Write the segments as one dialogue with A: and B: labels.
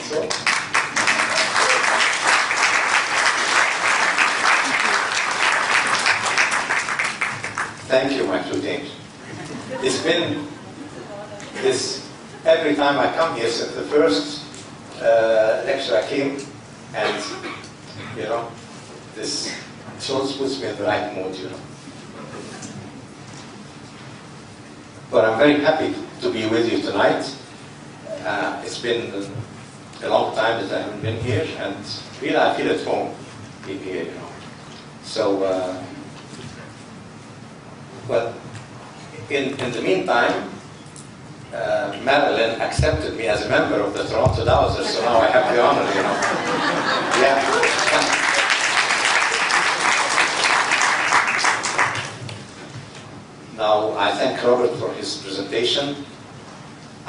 A: So, thank you, my two James. It's been this, every time I come here, since the first lecture I came, and, you know, this sort of puts me in the right mood, you know. But I'm very happy to be with you tonight. It's been a long time that I haven't been here, and really I feel at home being here, you know. So, but in the meantime, Marilyn accepted me as a member of the Toronto Dowsers, so now I have the honor, you know. Yeah. Now, I thank Robert for his presentation.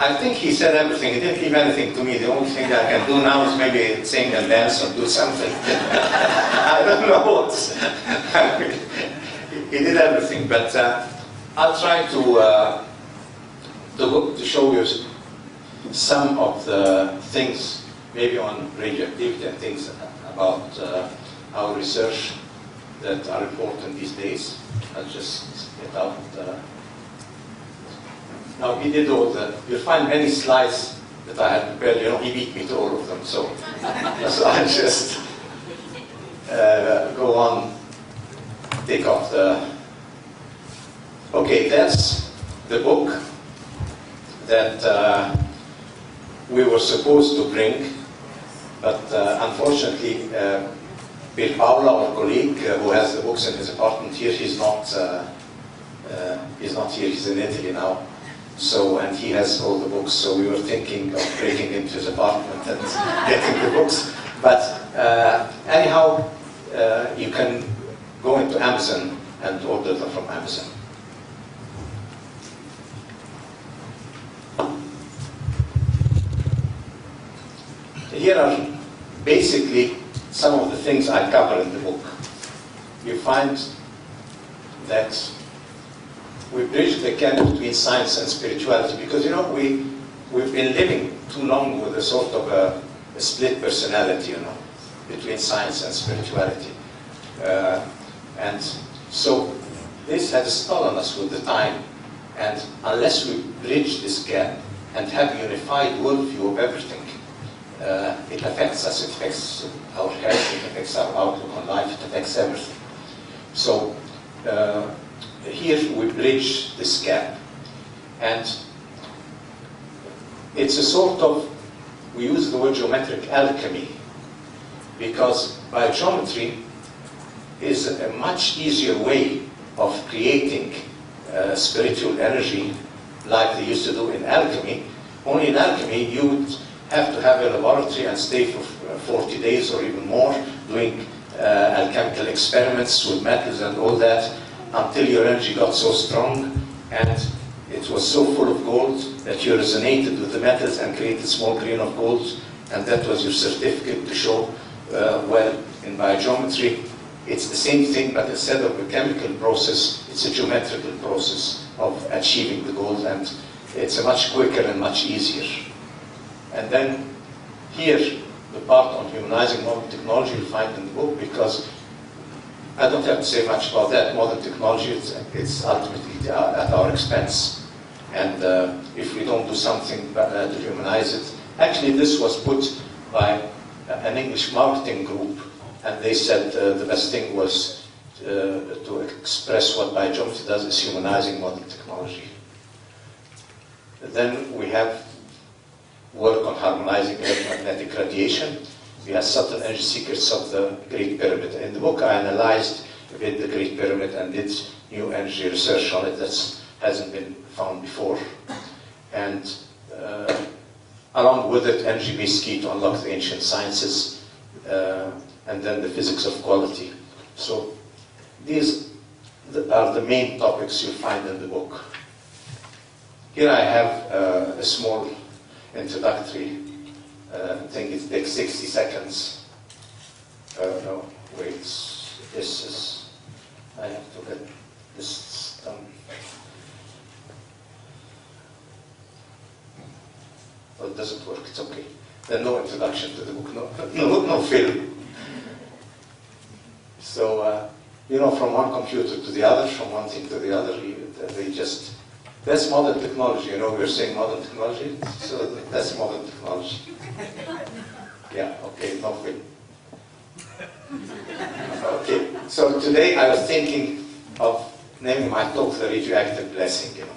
A: I think he said everything. He didn't leave anything to me. The only thing that I can do now is maybe sing and dance or do something. I don't know what. He did everything, but I'll try to show you some of the things, maybe on radioactivity and things about our research that are important these days. I'll just get out now he did all you'll find many slides that I had prepared, you know, he beat me to all of them, so I'll just go on, take off okay, that's the book that we were supposed to bring, but unfortunately Bill Paula, our colleague, who has the books in his apartment here, he's not here, he's in Italy now. So, and he has all the books, so we were thinking of breaking into his apartment and getting the books. But anyhow, you can go into Amazon and order them from Amazon. Here are basically some of the things I cover in the book. You find that we bridge the gap between science and spirituality because, you know, we've been living too long with a sort of a split personality, you know, between science and spirituality. And so this had a toll on us with the time, and unless we bridge this gap and have a unified worldview of everything, it affects us, it affects our health, it affects our outlook on life, it affects everything. So here we bridge this gap, and it's a sort of, we use the word geometric alchemy, because biogeometry is a much easier way of creating spiritual energy like they used to do in alchemy. Only in alchemy you would have to have a laboratory and stay for 40 days or even more doing alchemical experiments with metals and all that, until your energy got so strong and it was so full of gold that you resonated with the metals and created a small grain of gold, and that was your certificate to show, well, in biogeometry, it's the same thing, but instead of a chemical process, it's a geometrical process of achieving the gold, and it's a much quicker and much easier. And then here, the part on humanizing modern technology you'll find in the book, because I don't have to say much about that. Modern technology, it's ultimately at our expense. And if we don't do something to humanize it, actually this was put by an English marketing group, and they said the best thing was to express what biogeometry does is humanizing modern technology. Then we have work on harmonizing electromagnetic radiation. We have subtle energy secrets of the Great Pyramid. In the book, I analyzed a bit the Great Pyramid and did new energy research on it that hasn't been found before. And along with it, energy-based key to unlock the ancient sciences, and then the physics of quality. So these are the main topics you'll find in the book. Here I have a small introductory thing. It takes 60 seconds. No, wait, this is, I have to get this done. Well, it doesn't work, it's okay. Then no introduction to the book, no film. So, you know, from one computer to the other, from one thing to the other, they just, that's modern technology. You know, we're saying modern technology, so that's modern technology. Yeah, okay, no film. Okay, so today I was thinking of naming my talk the radioactive blessing, you know.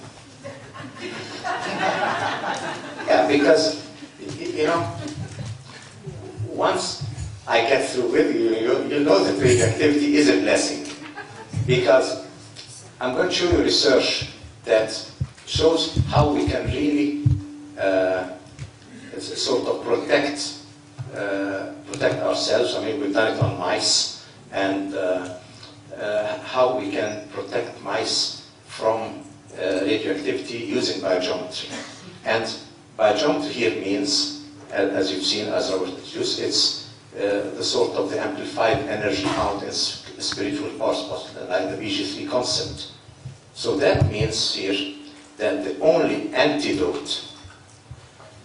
A: Yeah, because, you know, once I get through with you, you'll know that radioactivity is a blessing. Because I'm going to show you research that shows how we can really sort of protect ourselves. I mean, we've done it on mice, and how we can protect mice from radioactivity using biogeometry. And biogeometry here means, as you've seen, as I was introduced, it's the sort of the amplified energy found in spiritual powers, like the BG3 concept. So that means here that the only antidote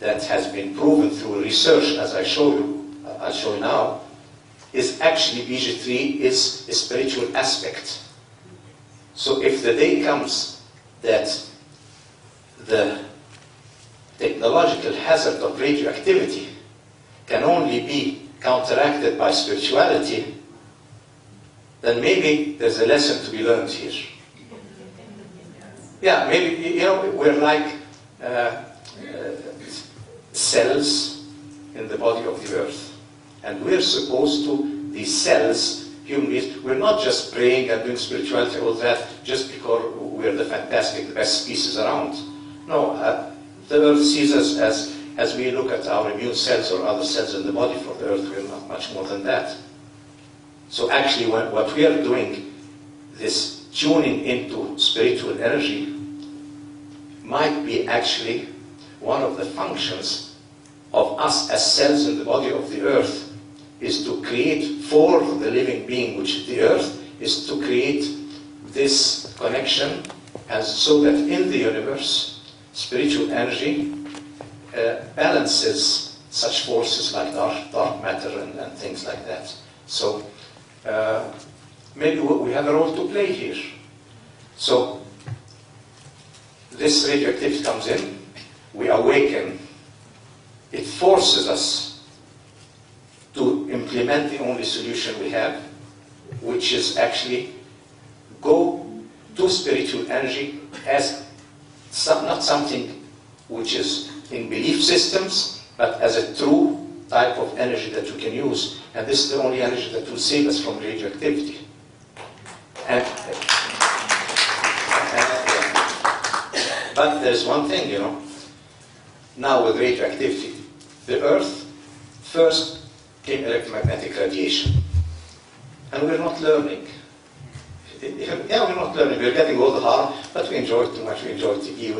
A: that has been proven through research, as I'll show you now, is actually BG3 is a spiritual aspect. So if the day comes that the technological hazard of radioactivity can only be counteracted by spirituality, then maybe there's a lesson to be learned here. Yeah, maybe, you know, we're like cells in the body of the earth. And we're supposed to, these cells, human beings, we're not just praying and doing spirituality, all that, just because we're the fantastic, the best species around. No, the earth sees us as we look at our immune cells or other cells in the body for the earth, we're not much more than that. So actually, what we are doing, this tuning into spiritual energy, might be actually one of the functions of us as cells in the body of the earth, is to create for the living being, which is the earth, is to create this connection, and so that in the universe, spiritual energy balances such forces like dark matter and things like that. So maybe we have a role to play here. So this radioactivity comes in, we awaken, it forces us to implement the only solution we have, which is actually go to spiritual energy as not something which is in belief systems, but as a true type of energy that we can use. And this is the only energy that will save us from radioactivity. But there's one thing, you know. Now with radioactivity, the Earth first came electromagnetic radiation. And we're not learning. Yeah, we're not learning. We're getting all the harm, but we enjoy it too much. We enjoy TV.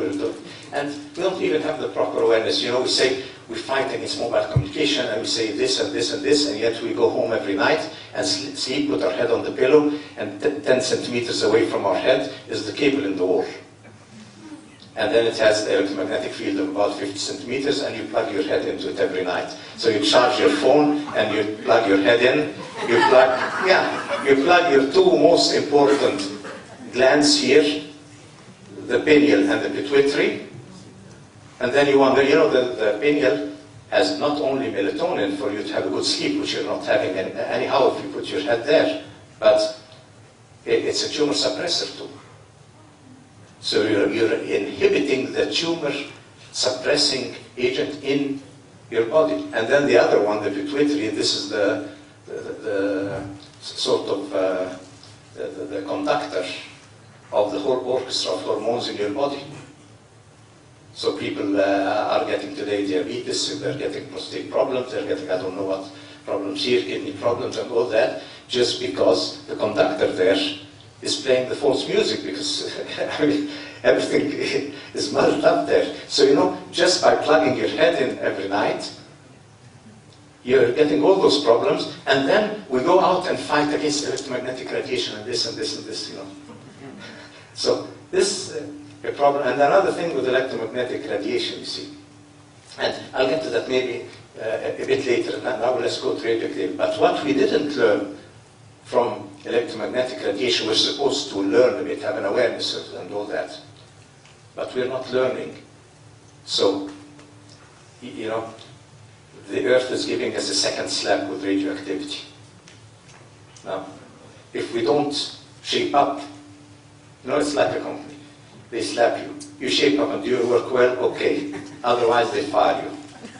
A: And we don't even have the proper awareness. You know, we say we fight against mobile communication, and we say this and this and this, and yet we go home every night and sleep with our head on the pillow, and 10 centimeters away from our head is the cable in the wall. And then it has the electromagnetic field of about 50 centimeters, and you plug your head into it every night. So you charge your phone, and you plug your head in. You plug your two most important glands here, the pineal and the pituitary. And then you wonder, you know, the pineal has not only melatonin for you to have a good sleep, which you're not having anyhow if you put your head there, but it's a tumor suppressor too. So you're inhibiting the tumor suppressing agent in your body. And then the other one, the pituitary, this is the sort of the conductor of the whole orchestra of hormones in your body. So people are getting today diabetes, they're getting prostate problems, they're getting I don't know what problems here, kidney problems and all that, just because the conductor there is playing the false music, because I mean, everything is muddled up there. So, you know, just by plugging your head in every night, you're getting all those problems, and then we go out and fight against electromagnetic radiation and this and this and this, you know. So this is a problem. And another thing with electromagnetic radiation, you see, and I'll get to that maybe a bit later. Now let's go to radioactivity. But what we didn't learn from electromagnetic radiation, we're supposed to learn a bit, have an awareness of and all that. But we're not learning. So, you know, the Earth is giving us a second slap with radioactivity. Now, if we don't shape up, you know, it's like a company. They slap you. You shape up and do your work well, okay. Otherwise, they fire you.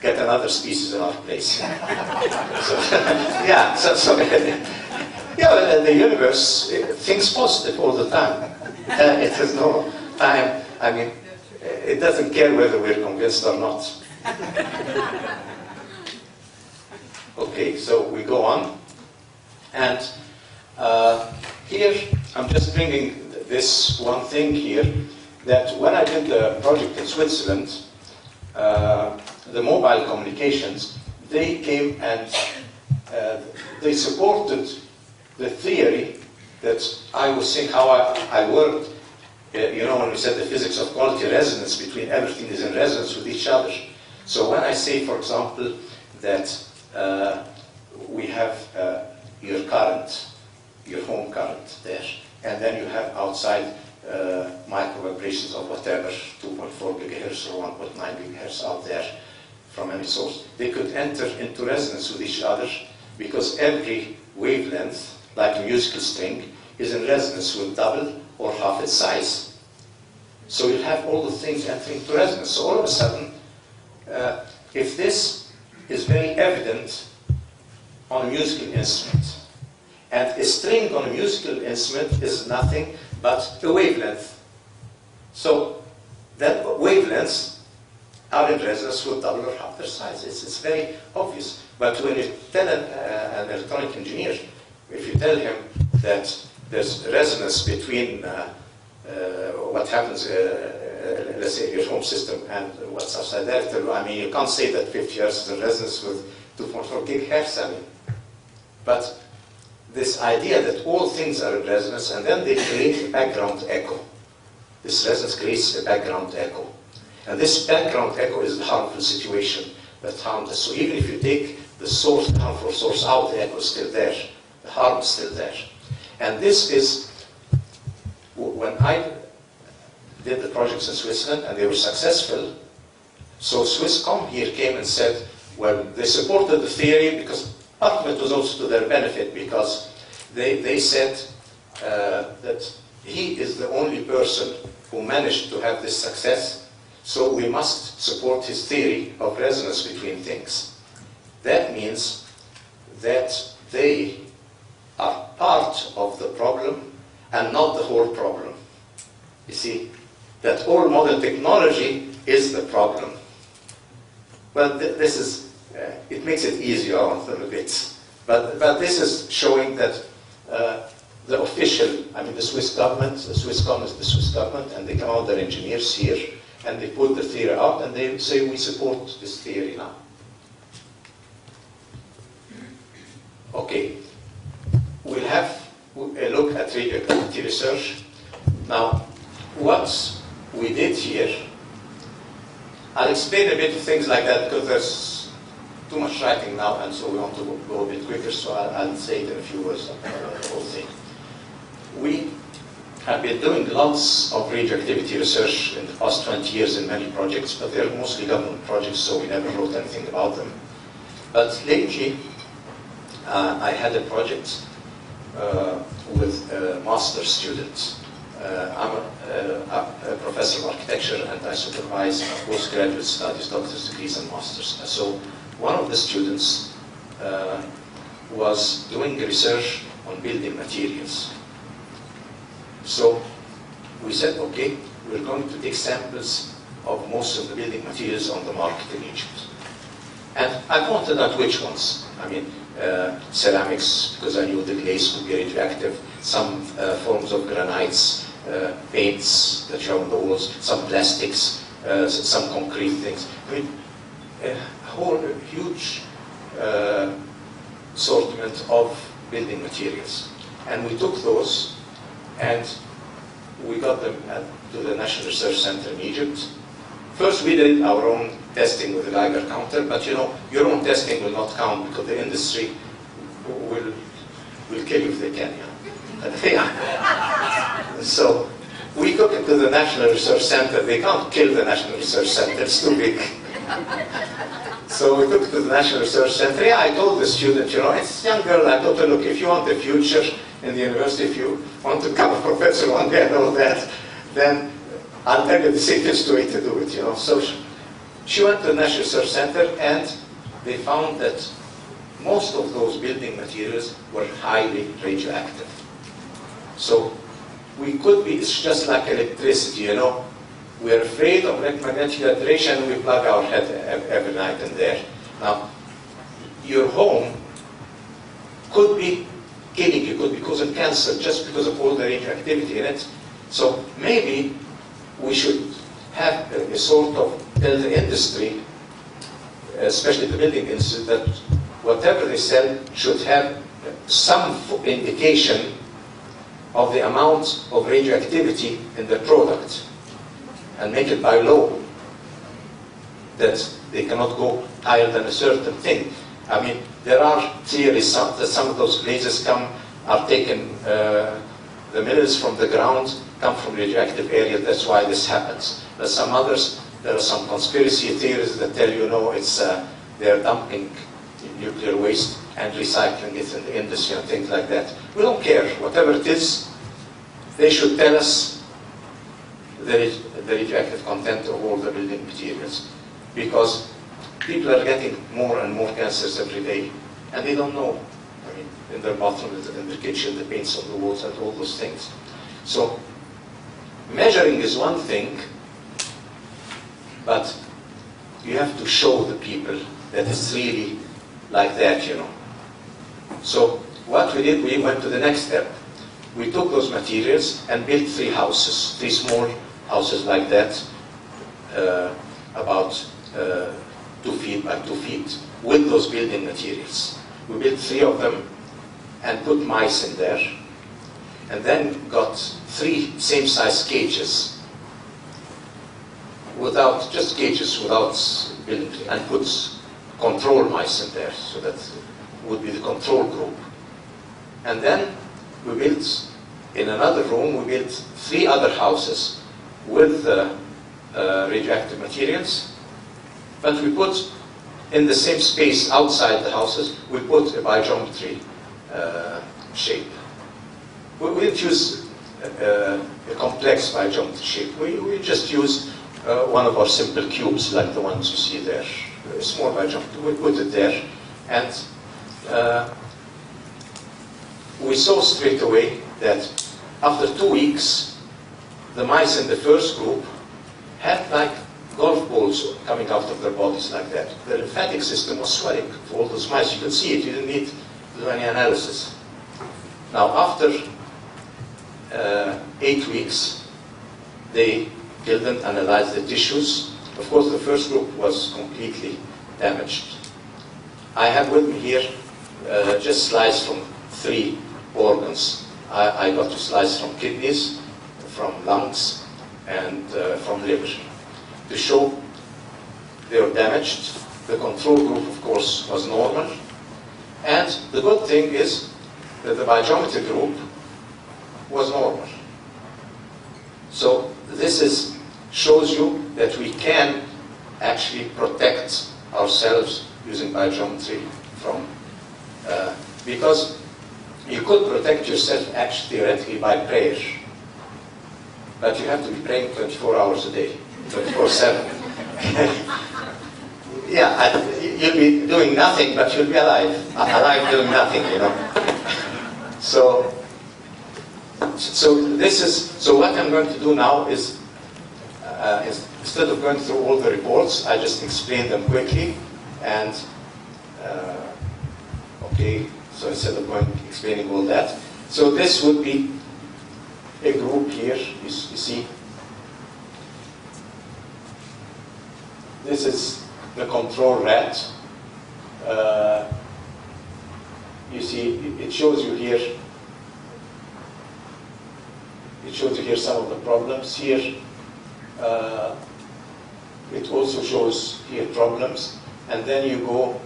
A: Get another species in our place. Yeah, the universe thinks positive all the time. It has no time. I mean, it doesn't care whether we're convinced or not. Okay, so we go on. And here, I'm just bringing this one thing here, that when I did the project in Switzerland, the mobile communications, they came and they supported the theory that I was saying, how I worked, you know, when we said the physics of quality resonance between everything is in resonance with each other. So when I say, for example, that we have your current, your home current there, and then you have outside micro vibrations of whatever, 2.4 gigahertz or 1.9 gigahertz out there from any source. They could enter into resonance with each other because every wavelength, like a musical string, is in resonance with double or half its size. So you have all the things entering into resonance. So all of a sudden, if this is very evident on a musical instrument, and a string on a musical instrument is nothing but a wavelength. So that wavelengths are in resonance with double or half their size. It's very obvious. But when you tell an electronic engineer, if you tell him that there's resonance between what happens, let's say, your home system and what's outside there, I mean, you can't say that 50 Hz is in resonance with 2.4 gigahertz, I mean. But this idea that all things are in resonance, and then they create a background echo. This resonance creates a background echo. And this background echo is a harmful situation that harms us. So even if you take the source, the harmful source out, the echo is still there. The harm is still there. And this is, when I did the projects in Switzerland and they were successful, so Swisscom here came and said, well, they supported the theory because part of it was also to their benefit, because they said that he is the only person who managed to have this success, so we must support his theory of resonance between things. That means that they are part of the problem and not the whole problem. You see, that all modern technology is the problem. Well, this is, it makes it easier on them a bit. But this is showing that the official, I mean the Swiss government, the Swisscom is the Swiss government, and they come out, their engineers here, and they put the theory out, and they say, we support this theory now. Okay, we'll have a look at radioactivity research. Now, what we did here, I'll explain a bit of things like that because there's too much writing now, and so we want to go a bit quicker, so I'll say it in a few words, the whole thing. We have been doing lots of radioactivity research in the past 20 years in many projects, but they're mostly government projects, so we never wrote anything about them. But lately, I had a project with a master's student. I'm a professor of architecture, and I supervise postgraduate studies, doctor's degrees and masters. So one of the students was doing research on building materials. So we said, okay, we're going to take samples of most of the building materials on the market in Egypt. And I pointed out which ones. I mean, ceramics, because I knew the glaze would be radioactive, some forms of granites, paints that you have on the walls, some plastics, some concrete things. I mean, a whole huge assortment of building materials. And we took those and we got them to the National Research Center in Egypt. First we did our own testing with the Geiger counter, but you know, your own testing will not count because the industry will kill you if they can. Yeah. So we took it to the National Research Center. They can't kill the National Research Center, it's too big. So we took it to the National Research Center. Yeah, I told the student, you know, it's a young girl. I told her, look, if you want the future in the university, if you want to become a professor one day and all that, then I'll tell you the safest way to do it, you know. So she went to the National Research Center, and they found that most of those building materials were highly radioactive. So we could be, it's just like electricity, you know. We're afraid of electromagnetic radiation, and we plug our head every night in there. Now, your home could be killing you, could be causing cancer just because of all the radioactivity in it. So maybe we should have a sort of tell the industry, especially the building industry, that whatever they sell should have some indication of the amount of radioactivity in the product, and make it by law that they cannot go higher than a certain thing. I mean, there are theories that some of those glazes are taken, the minerals from the ground come from radioactive areas, that's why this happens. But some others, there are some conspiracy theories that tell you, no, it's they're dumping nuclear waste and recycling it in the industry and things like that. We don't care, whatever it is, they should tell us the radioactive content of all the building materials, because people are getting more and more cancers every day, and they don't know. I mean, in their bathroom, in their kitchen, the paints on the walls, and all those things. So, measuring is one thing, but you have to show the people that it's really like that, you know. So, what we did, we went to the next step. We took those materials and built 3 houses, 3 small houses like that, about 2 feet by 2 feet, with those building materials. We built 3 of them and put mice in there, and then got 3 same-size cages, just cages without building, and put control mice in there, so that would be the control group. And then we built, in another room, we built 3 other houses with radioactive materials, but we put in the same space outside the houses, we put a BioGeometry shape. We didn't use a complex BioGeometry shape. We just used one of our simple cubes, like the ones you see there, a small BioGeometry. We put it there, and we saw straight away that after 2 weeks, the mice in the first group had like golf balls coming out of their bodies like that. The lymphatic system was swelling for all those mice. You could see it. You didn't need to do any analysis. Now, after 8 weeks, they killed them, analyzed the tissues. Of course, the first group was completely damaged. I have with me here just slides from 3 organs. I got to slice from kidneys, from lungs, and from liver, to show they were damaged. The control group, of course, was normal. And the good thing is that the BioGeometry group was normal. So this shows you that we can actually protect ourselves using BioGeometry from, because you could protect yourself actually theoretically by prayer, but you have to be praying 24 hours a day, 24/7. Yeah, you'll be doing nothing, but you'll be alive doing nothing, you know. So what I'm going to do now is, instead of going through all the reports, I just explain them quickly, and okay, so instead of explaining all that, so this would be a group here, you see. This is the control rat. You see, it shows you here. It shows you here some of the problems. Here, it also shows here problems. And then you go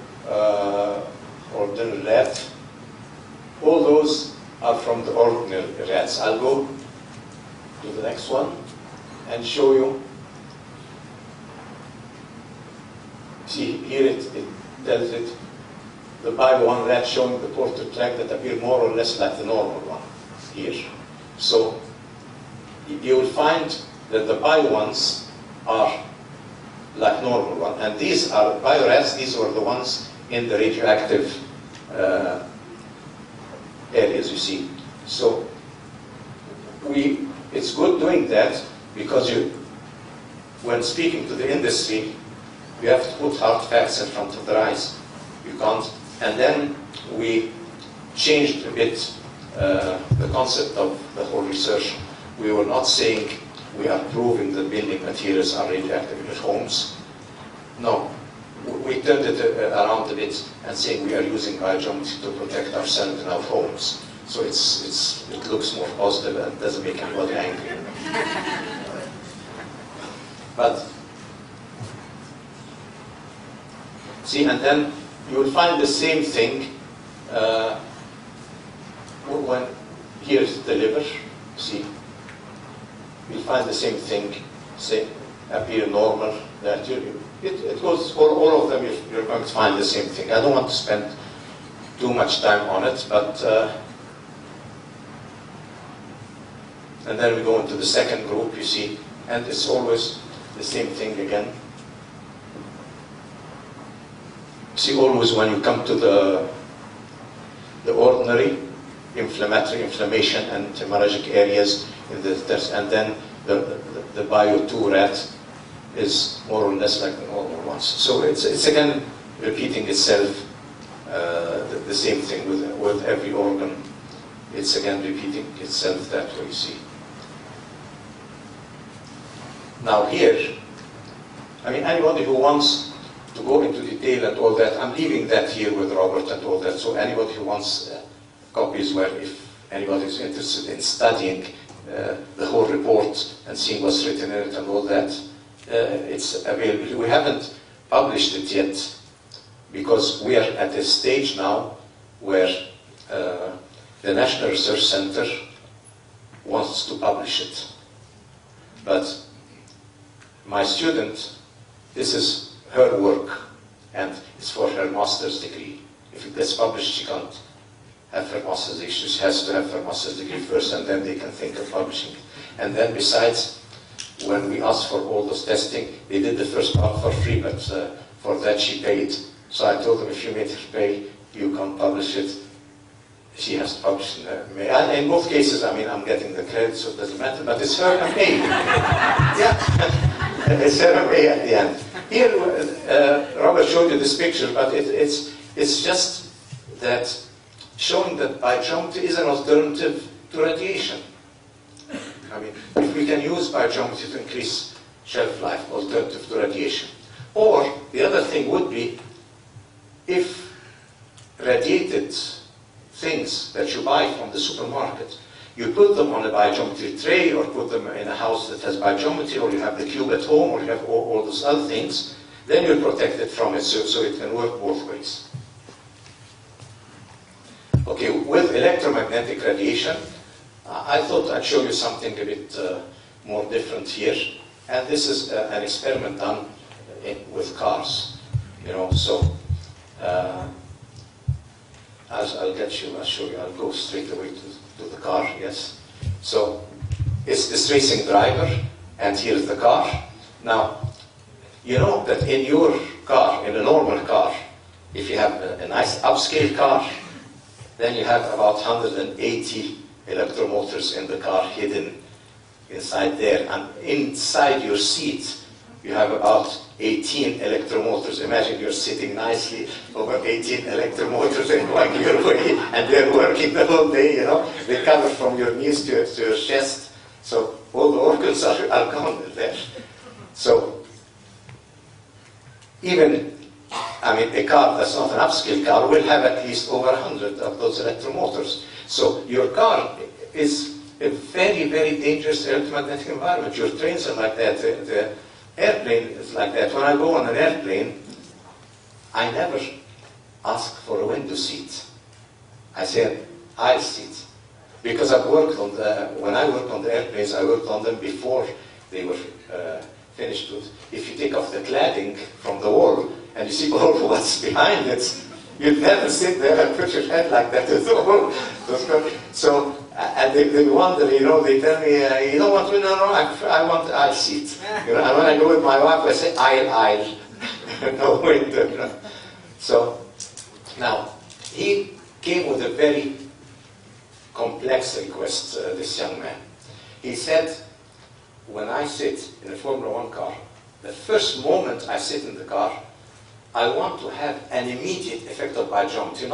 A: ordinary rat. All those are from the ordinary rats. I'll go to the next one and show you. See, here it tells it, the bio one rat showing the portrait track that appear more or less like the normal one here. So you will find that the bio ones are like normal one. And these are bio rats, these were the ones in the radioactive areas, you see. So it's good doing that because when speaking to the industry, you have to put hard facts in front of their eyes. You can't. And then we changed a bit the concept of the whole research. We were not saying we are proving that building materials are radioactive in your homes. No. We turned it around a bit and saying we are using biogeometry to protect ourselves in our homes. So it looks more positive and doesn't make anybody angry. But see, and then you will find the same thing when here's the liver. See, you'll find the same thing, say, appear normal. That it goes for all of them. You're going to find the same thing. I don't want to spend too much time on it, but and then we go into the second group. You see, and it's always the same thing again. See, always when you come to the ordinary inflammation and hemorrhagic areas in the test, and then the bio 2 rat is more or less like the normal ones. So it's again repeating itself, the same thing with every organ. It's again repeating itself that way, you see. Now here, I mean, anybody who wants to go into detail and all that, I'm leaving that here with Robert and all that, so anybody who wants copies, where if anybody is interested in studying the whole report and seeing what's written in it and all that, it's available. We haven't published it yet because we are at a stage now where the National Research Center wants to publish it. But my student, this is her work, and it's for her master's degree. If it gets published, she can't have her master's degree. She has to have her master's degree first, and then they can think of publishing it. And then besides, when we asked for all those testing, they did the first part for free, but for that she paid. So I told them, if you made her pay, you can't publish it. She has to publish it. In both cases, I mean, I'm getting the credit, so it doesn't matter, but it's her MA. Yeah, it's her MA at the end. Here, Robert showed you this picture, but it's just that showing that biogeometry is an alternative to radiation. I mean, if we can use biogeometry to increase shelf life, alternative to radiation. Or the other thing would be, if radiated things that you buy from the supermarket, you put them on a biogeometry tray, or put them in a house that has biogeometry, or you have the cube at home, or you have all those other things, then you're protected from it, so it can work both ways. Okay, with electromagnetic radiation, I thought I'd show you something a bit more different here. And this is an experiment done with cars, you know, so I'll show you, I'll go straight away to the car, yes. So it's this racing driver, and here's the car. Now, you know that in your car, in a normal car, if you have a nice upscale car, then you have about 180 electromotors in the car hidden inside there. And inside your seat, you have about 18 electromotors. Imagine you're sitting nicely over 18 electromotors and going your way, and they're working the whole day, you know. They cover from your knees to your chest. So all the organs are gone there. So even, I mean, a car that's not an upscale car will have at least over 100 of those electromotors. So your car is a very, very dangerous electromagnetic environment. Your trains are like that. The airplane is like that. When I go on an airplane, I never ask for a window seat. I said aisle seat. Because I've worked on when I worked on the airplanes, I worked on them before they were finished with. If you take off the cladding from the wall and you see all what's behind it, you'd never sit there and put your head like that at all. So, and they wonder, you know, they tell me, you don't want window? No, I want aisle seat. You know, and when I go with my wife, I say aisle, no window. So, now, he came with a very complex request, this young man. He said, when I sit in a Formula 1 car, the first moment I sit in the car, I want to have an immediate effect of BioGeometry,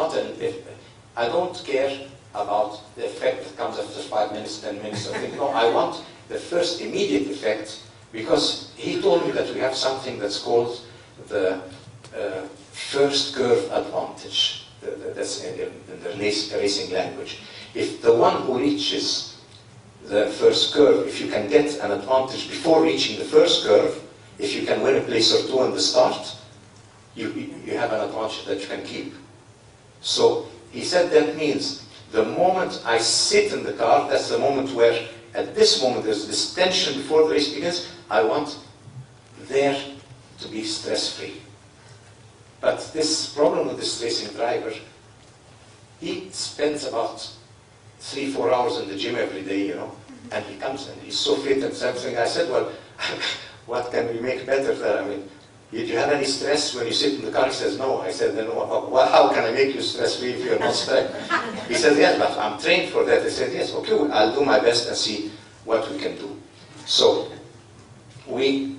A: I don't care about the effect that comes after 5 minutes, 10 minutes, or no, I want the first immediate effect, because he told me that we have something that's called the first curve advantage. That's in the racing language. If the one who reaches the first curve, if you can get an advantage before reaching the first curve, if you can win a place or two in the start, you have an advantage that you can keep. So he said that means the moment I sit in the car, that's the moment where, at this moment, there's this tension before the race begins, I want there to be stress-free. But this problem with this racing driver, he spends about 3-4 hours in the gym every day, you know, and he comes and he's so fit and something. I said, well, what can we make better there? I mean, did you have any stress when you sit in the car? He says, no. I said, then how can I make you stress-free if you're not stressed? He said, yes, but I'm trained for that. I said, yes, okay, well, I'll do my best and see what we can do. So we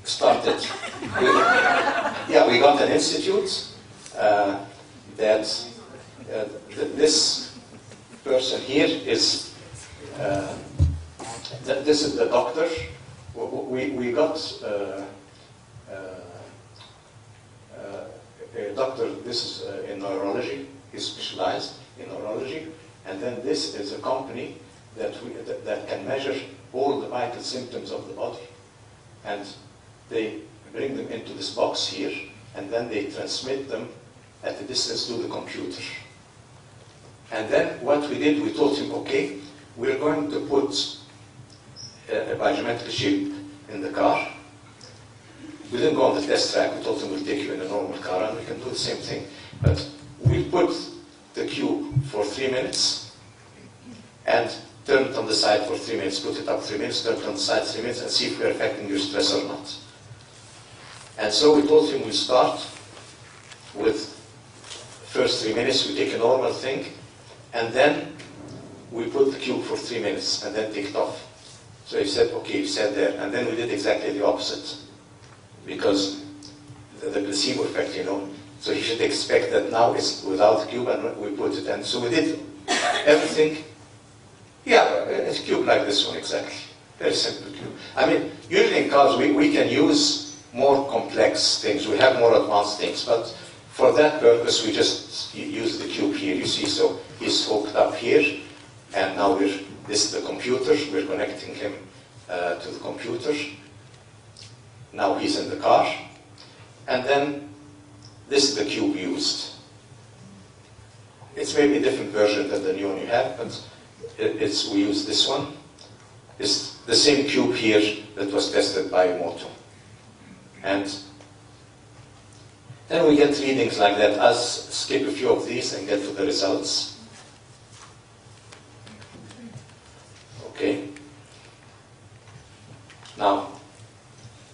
A: started. We got an institute this person here is, this is the doctor. We got a doctor, this is in neurology, he's specialized in neurology, and then this is a company that can measure all the vital symptoms of the body. And they bring them into this box here, and then they transmit them at a distance to the computer. And then what we did, we told him, okay, we're going to put a biogeometry chip in the car. We didn't go on the test track. We told him we'll take you in a normal car and we can do the same thing. But we put the cube for 3 minutes and turn it on the side for 3 minutes, put it up 3 minutes, turn it on the side 3 minutes, and see if we're affecting your stress or not. And so we told him we'll start with first 3 minutes, we take a normal thing, and then we put the cube for 3 minutes and then take it off. So he said, okay, he sat there, and then we did exactly the opposite. Because the placebo effect, you know, so he should expect that now it's without the cube and we put it in. So we did everything, a cube like this one exactly. Very simple cube. I mean, usually in cars we can use more complex things, we have more advanced things, but for that purpose we just use the cube here, you see, so he's hooked up here, and now this is the computer, we're connecting him to the computer. Now he's in the car, and then this is the cube used. It's maybe a different version than the new one you have, but we use this one. It's the same cube here that was tested by Moto. And then we get readings like that. I'll skip a few of these and get to the results. Okay. Now,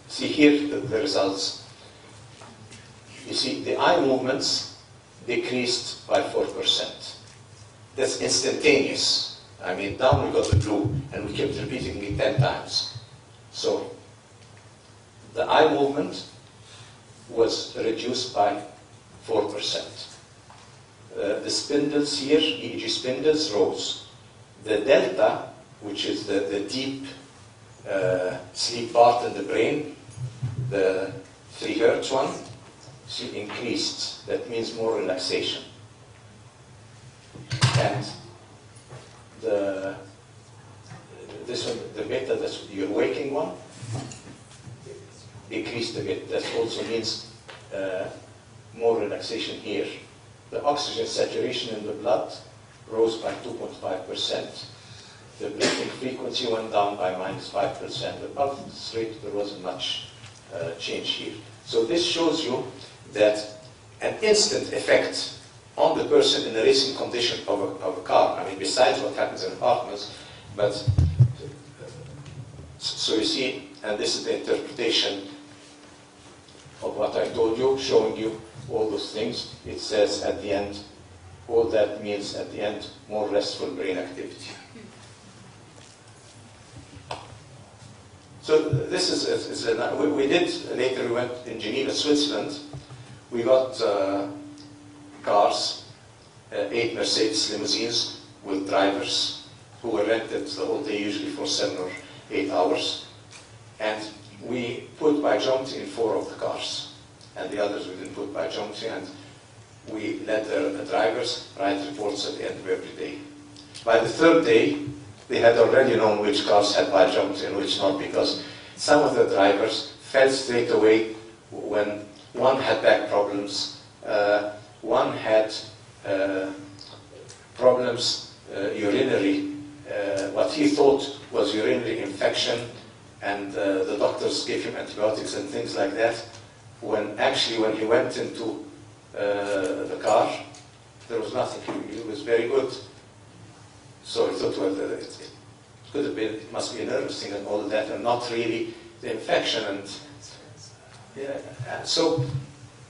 A: see here the results. You see the eye movements decreased by 4%. That's instantaneous. I mean, down we got the blue, and we kept repeating it 10 times. So the eye movement was reduced by 4%. The spindles here, EEG spindles, rose. The delta, which is the deep sleep part in the brain, the 3 Hertz one, increased. That means more relaxation. And this one, the beta, that's your waking one, decreased a bit. That also means more relaxation here. The oxygen saturation in the blood rose by 2.5%. The breathing frequency went down by -5%. The pulse rate, there wasn't much change here. So this shows you that an instant effect on the person in the racing condition of a car. I mean, besides what happens in apartments, but so you see, and this is the interpretation of what I told you, showing you all those things. It says at the end, all that means at the end, more restful brain activity. So this is we did, later we went in Geneva, Switzerland. We got cars, 8 Mercedes limousines with drivers who were rented the whole day, usually for 7 or 8 hours. And we put BioGeometry in 4 of the cars. And the others we didn't put BioGeometry, and we let the drivers write reports at the end of every day. By the 3rd day, they had already known which cars had BioGeometry and which not, because some of the drivers fell straight away when one had back problems, one had problems, urinary, what he thought was urinary infection, and the doctors gave him antibiotics and things like that, when actually when he went into the car, there was nothing. He was very good. So he thought, well, it could have been, it must be a nervous thing and all of that, and not really the infection. And so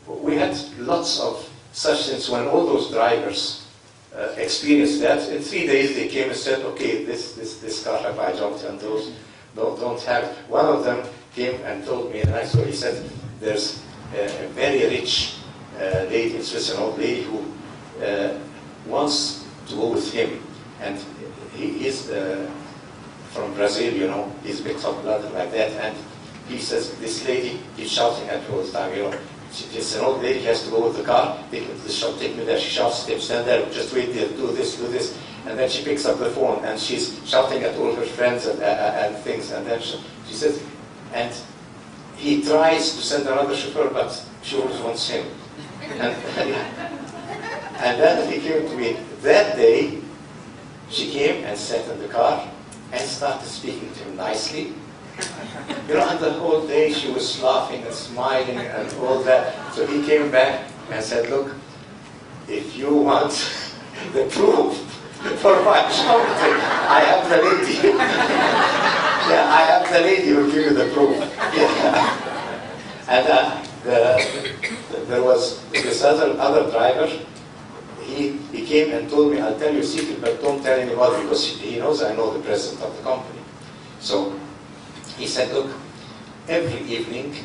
A: we had lots of such things. When all those drivers experienced that, in 3 days they came and said, okay, this car have BioGeometry and those don't have. One of them came and told me, and I saw, he said, there's a very rich lady in Switzerland, an old lady who wants to go with him, and he's from Brazil, you know, he's mixed up blood and like that, and he says, this lady is shouting at her all the time, you know, she's an old lady, he has to go with the car, take me there, she shouts to him, stand there, just wait there, do this, and then she picks up the phone, and she's shouting at all her friends and things, and then she says, and he tries to send another chauffeur, but she always wants him. And then he came to me. That day, she came and sat in the car and started speaking to him nicely. You know, and the whole day she was laughing and smiling and all that. So he came back and said, look, if you want the proof for BioGeometry, I have the lady. Yeah, I have the lady who will give you the proof. Yeah. And there was this other driver. He came and told me, I'll tell you a secret, but don't tell anybody, because he knows I know the president of the company. So he said, look, every evening,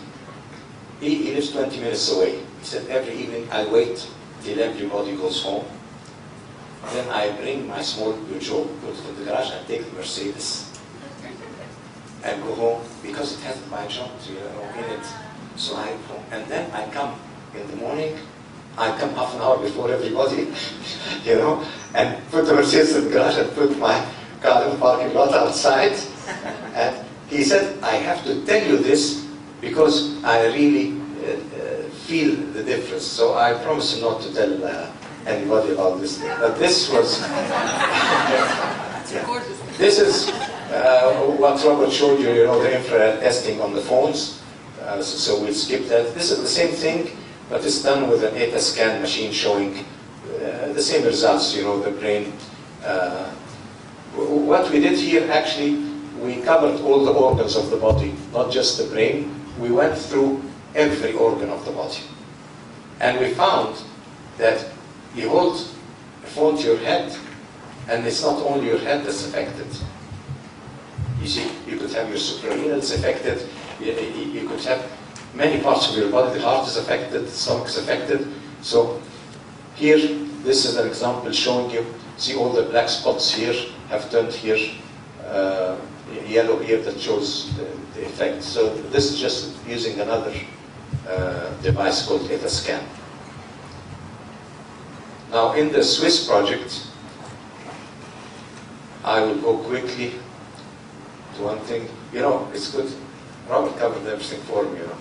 A: he lives 20 minutes away. He said, every evening I wait till everybody goes home. Then I bring my small Peugeot, put it in the garage, and take the Mercedes and go home, because it has BioGeometry, you know, in it. So I go, and then I come in the morning. I come half an hour before everybody, you know, and put the Mercedes in the garage and put my car in the parking lot outside. And he said, I have to tell you this because I really feel the difference. So I promise not to tell anybody about this thing. But this was, this is what Robert showed you, you know, the infrared testing on the phones. So we'll skip that. This is the same thing, but it's done with an ETA scan machine showing the same results, you know, the brain. What we did here, actually, we covered all the organs of the body, not just the brain. We went through every organ of the body. And we found that you hold a phone to your head, and it's not only your head that's affected. You see, you could have your suprarenals affected, you could have many parts of your body. The heart is affected, the stomach is affected. So here, this is an example showing you, see all the black spots here have turned here, yellow here, that shows the effect. So this is just using another device called ETA scan. Now in the Swiss project, I will go quickly to one thing. You know, it's good. Robert covered everything for me, you know.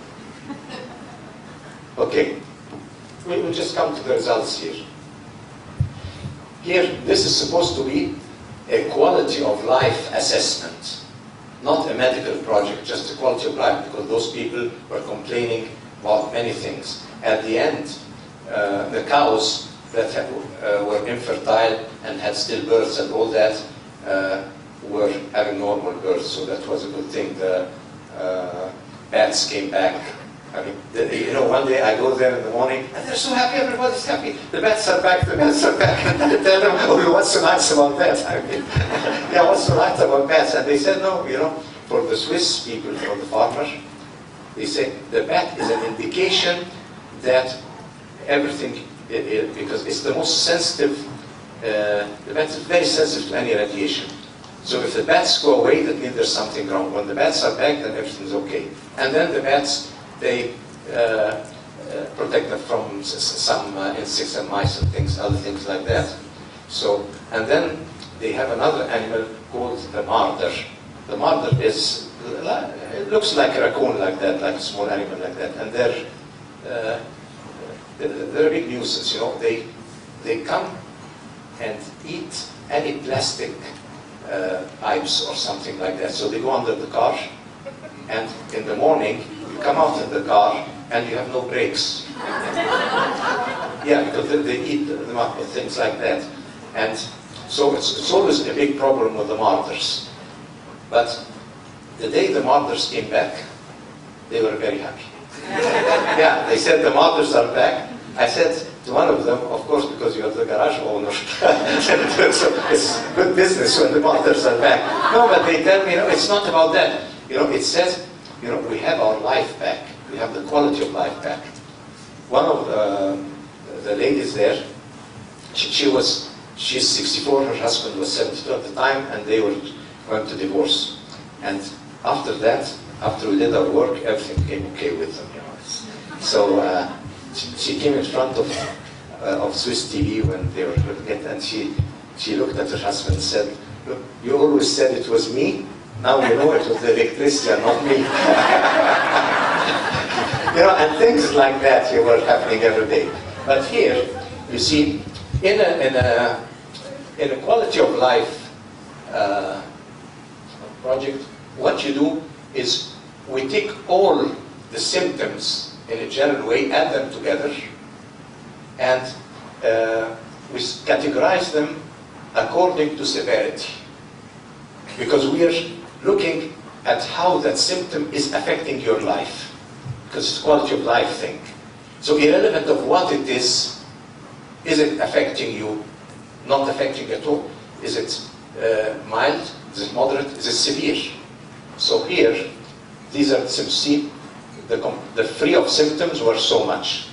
A: Okay, we will just come to the results here. Here, this is supposed to be a quality of life assessment, not a medical project, just a quality of life, because those people were complaining about many things. At the end, the cows that were infertile and had stillbirths and all that were having normal births, so that was a good thing. The bats came back. I mean, one day I go there in the morning, and they're so happy, everybody's happy. The bats are back, the bats are back. And I tell them, oh, what's so nice about that? I mean, yeah, what's so nice about bats? And they said, no, for the Swiss people, for the farmer, they say the bat is an indication that everything, because it's the most sensitive, the bat is very sensitive to any radiation. So if the bats go away, that means there's something wrong. When the bats are back, then everything's okay. And then the bats, they protect them from some insects and mice and things, other things like that. So, and then they have another animal called the marder. The marder is, it looks like a raccoon like that, like a small animal like that. And they're a big nuisance, They come and eat any plastic pipes or something like that. So they go under the car, and in the morning, you come out in the car, and you have no brakes. Yeah, because they eat them up with things like that. And so it's always a big problem with the marders. But the day the marders came back, they were very happy. Yeah, they said the marders are back. I said to one of them, of course, because you're the garage owner, so it's good business when the marders are back. No, but they tell me, it's not about that. It says, we have our life back. We have the quality of life back. One of the ladies there, she's 64, her husband was 72 at the time, and they were going to divorce. And after that, after we did our work, everything came okay with them. So she came in front of Swiss TV when they were looking at it, and she looked at her husband and said, "Look, you always said it was me. Now you know it was the electricity and not me." And things like that were happening every day. But here, you see, in a quality of life project, what you do is we take all the symptoms in a general way, add them together, and we categorize them according to severity. Because we are looking at how that symptom is affecting your life. Because it's a quality of life thing. So irrelevant of what it is it affecting you, not affecting at all? Is it mild? Is it moderate? Is it severe? So here, these are the symptoms. See, the free of symptoms were so much.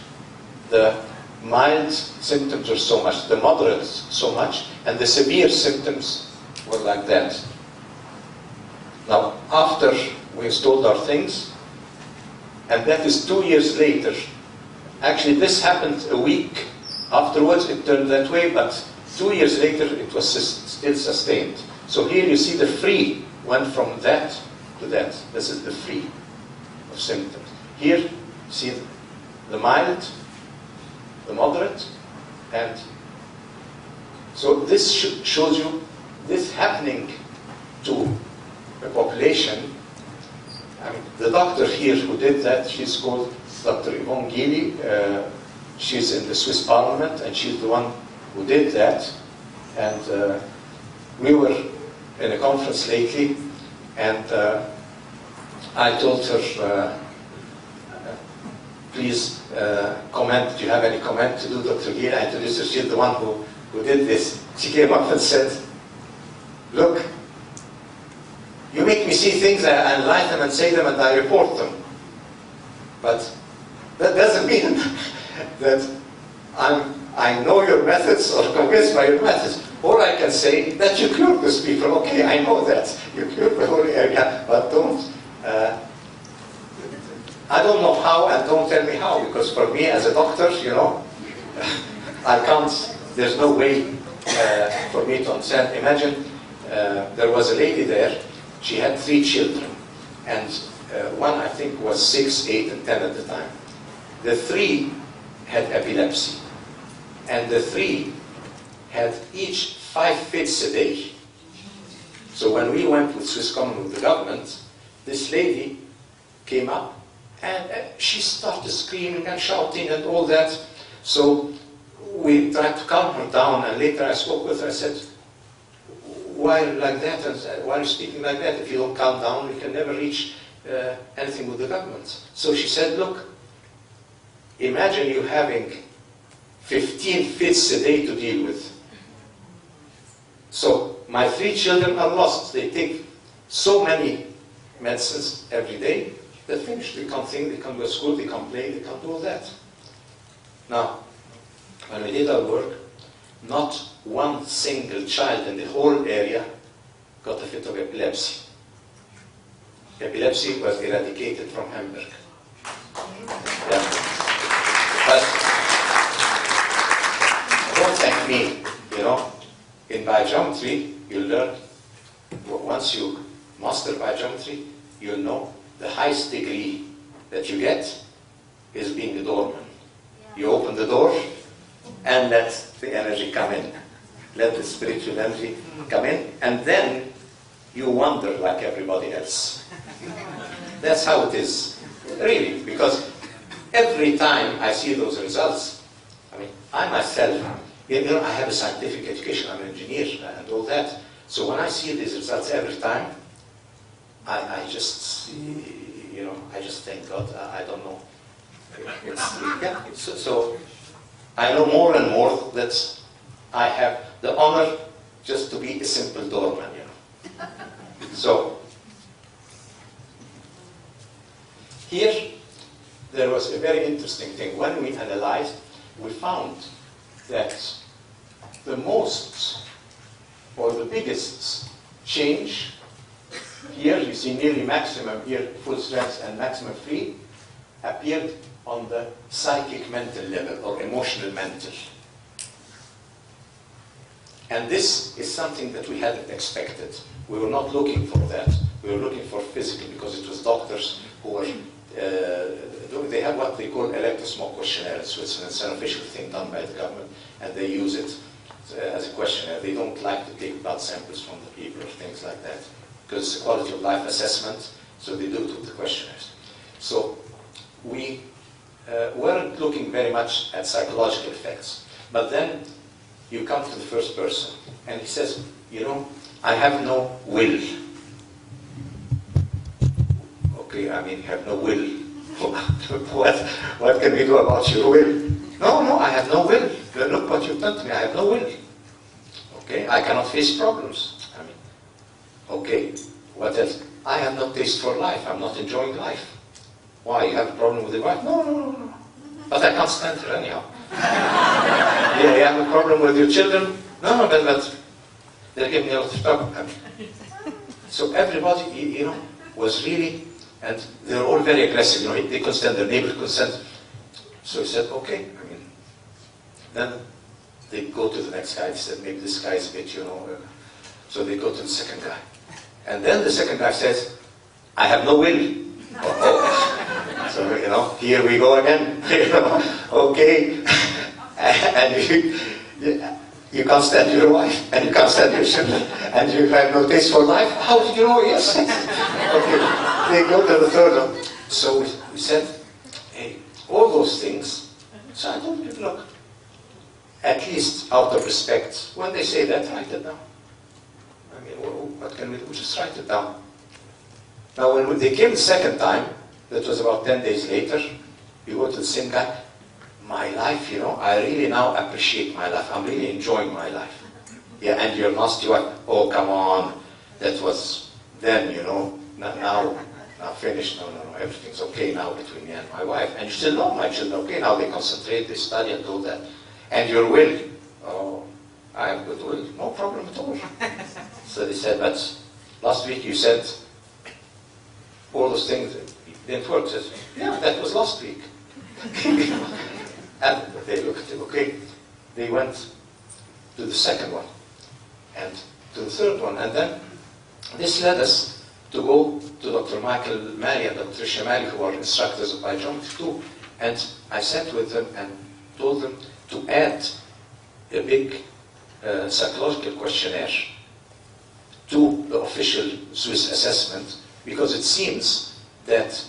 A: The mild symptoms were so much. The moderate, so much. And the severe symptoms were like that. Now, after we installed our things, and that is 2 years later, actually this happened a week afterwards, it turned that way, but 2 years later it was still sustained. So here you see the free went from that to that. This is the free of symptoms. Here, see the mild, the moderate, and so this shows you this happening to a population. I mean, the doctor here who did that, she's called Dr. Yvonne Gili. She's in the Swiss Parliament, and she's the one who did that. And we were in a conference lately, and I told her, please comment. Do you have any comment to do, Dr. Gili? I introduced her. She's the one who did this. She came up and said, look, you make me see things, I analyze them and say them, and I report them. But that doesn't mean that I know your methods or convinced by your methods. Or I can say that you cured these people. Okay, I know that. You cured the whole area, but don't. I don't know how, and don't tell me how, because for me as a doctor, I can't, there's no way for me to understand. Imagine there was a lady there. She had 3 children, and one I think was 6, 8, and 10 at the time. The 3 had epilepsy. And the 3 had each 5 fits a day. So when we went with Swisscom, with the government, this lady came up and she started screaming and shouting and all that. So we tried to calm her down, and later I spoke with her. I said, why are you like that? And why are you speaking like that? If you don't calm down, we can never reach anything with the government. So she said, look, imagine you having 15 fits a day to deal with. So my 3 children are lost. They take so many medicines every day. They're finished. They can't think, they can't go to school, they can't play, they can't do all that. Now, when we did our work, not one single child in the whole area got a fit of epilepsy. Epilepsy was eradicated from Hamburg. Yeah. But don't thank me, you know. In biogeometry, you learn, once you master biogeometry, you'll know the highest degree that you get is being the doorman. You open the door and let the energy come in. Let the spiritual energy come in, and then you wonder like everybody else. That's how it is, really, because every time I see those results, I mean, I myself, you know, I have a scientific education, I'm an engineer and all that, so when I see these results every time, I just, you know, I just thank God. I don't know. So I know more and more that I have the honor just to be a simple doorman, you know. So here there was a very interesting thing. When we analyzed, we found that the most or the biggest change, here you see nearly maximum, here full strength and maximum free, appeared on the psychic mental level or emotional mental. And this is something that we hadn't expected. We were not looking for that. We were looking for physical, because it was doctors who were, they have what they call electrosmog questionnaire in Switzerland. It's an official thing done by the government, and they use it as a questionnaire. They don't like to take blood samples from the people or things like that, because it's a quality of life assessment, so they do it with the questionnaires. So we weren't looking very much at psychological effects. But then you come to the first person, and he says, you know, I have no will. Okay, I mean, you have no will. What can we do about your will? No, I have no will. Look what you've done to me. I have no will. Okay, I cannot face problems. I mean, okay, what else? I have no taste for life. I'm not enjoying life. Why, you have a problem with your wife? No. But I can't stand her anyhow. Yeah, you have a problem with your children? No, but they're giving me a lot of trouble. I mean, so everybody, you know, was really, and they're all very aggressive. You know, they couldn't stand, their neighbor couldn't stand. So he said, okay. I mean, then they go to the next guy. He said, maybe this guy is a bit, you know. So they go to the second guy. And then the second guy says, I have no will. So, you know, here we go again. You know, okay. And you can't stand your wife, and you can't stand your children, and you have no taste for life. How did you know? Yes. Okay. They go to the third one. So we said, hey, all those things. So I told him, look, at least out of respect, when they say that, write it down. I mean, what can we do? Just write it down. Now, when they came the second time, that was about 10 days later, you go to the same guy, my life, you know, I really now appreciate my life. I'm really enjoying my life. Yeah, and your nasty wife, oh, come on. That was then, you know, now finished. No, everything's okay now between me and my wife. And you still know my children, okay, now they concentrate, they study and do that. And your will, oh, I have good will, no problem at all. So they said, but last week you said all those things didn't work. Says, yeah, that was last week. And they looked at it, okay. They went to the second one, and to the third one, and then this led us to go to Dr. Michael Mary and Dr. Shamali, who are instructors of biogeometry too, and I sat with them and told them to add a big psychological questionnaire to the official Swiss assessment, because it seems that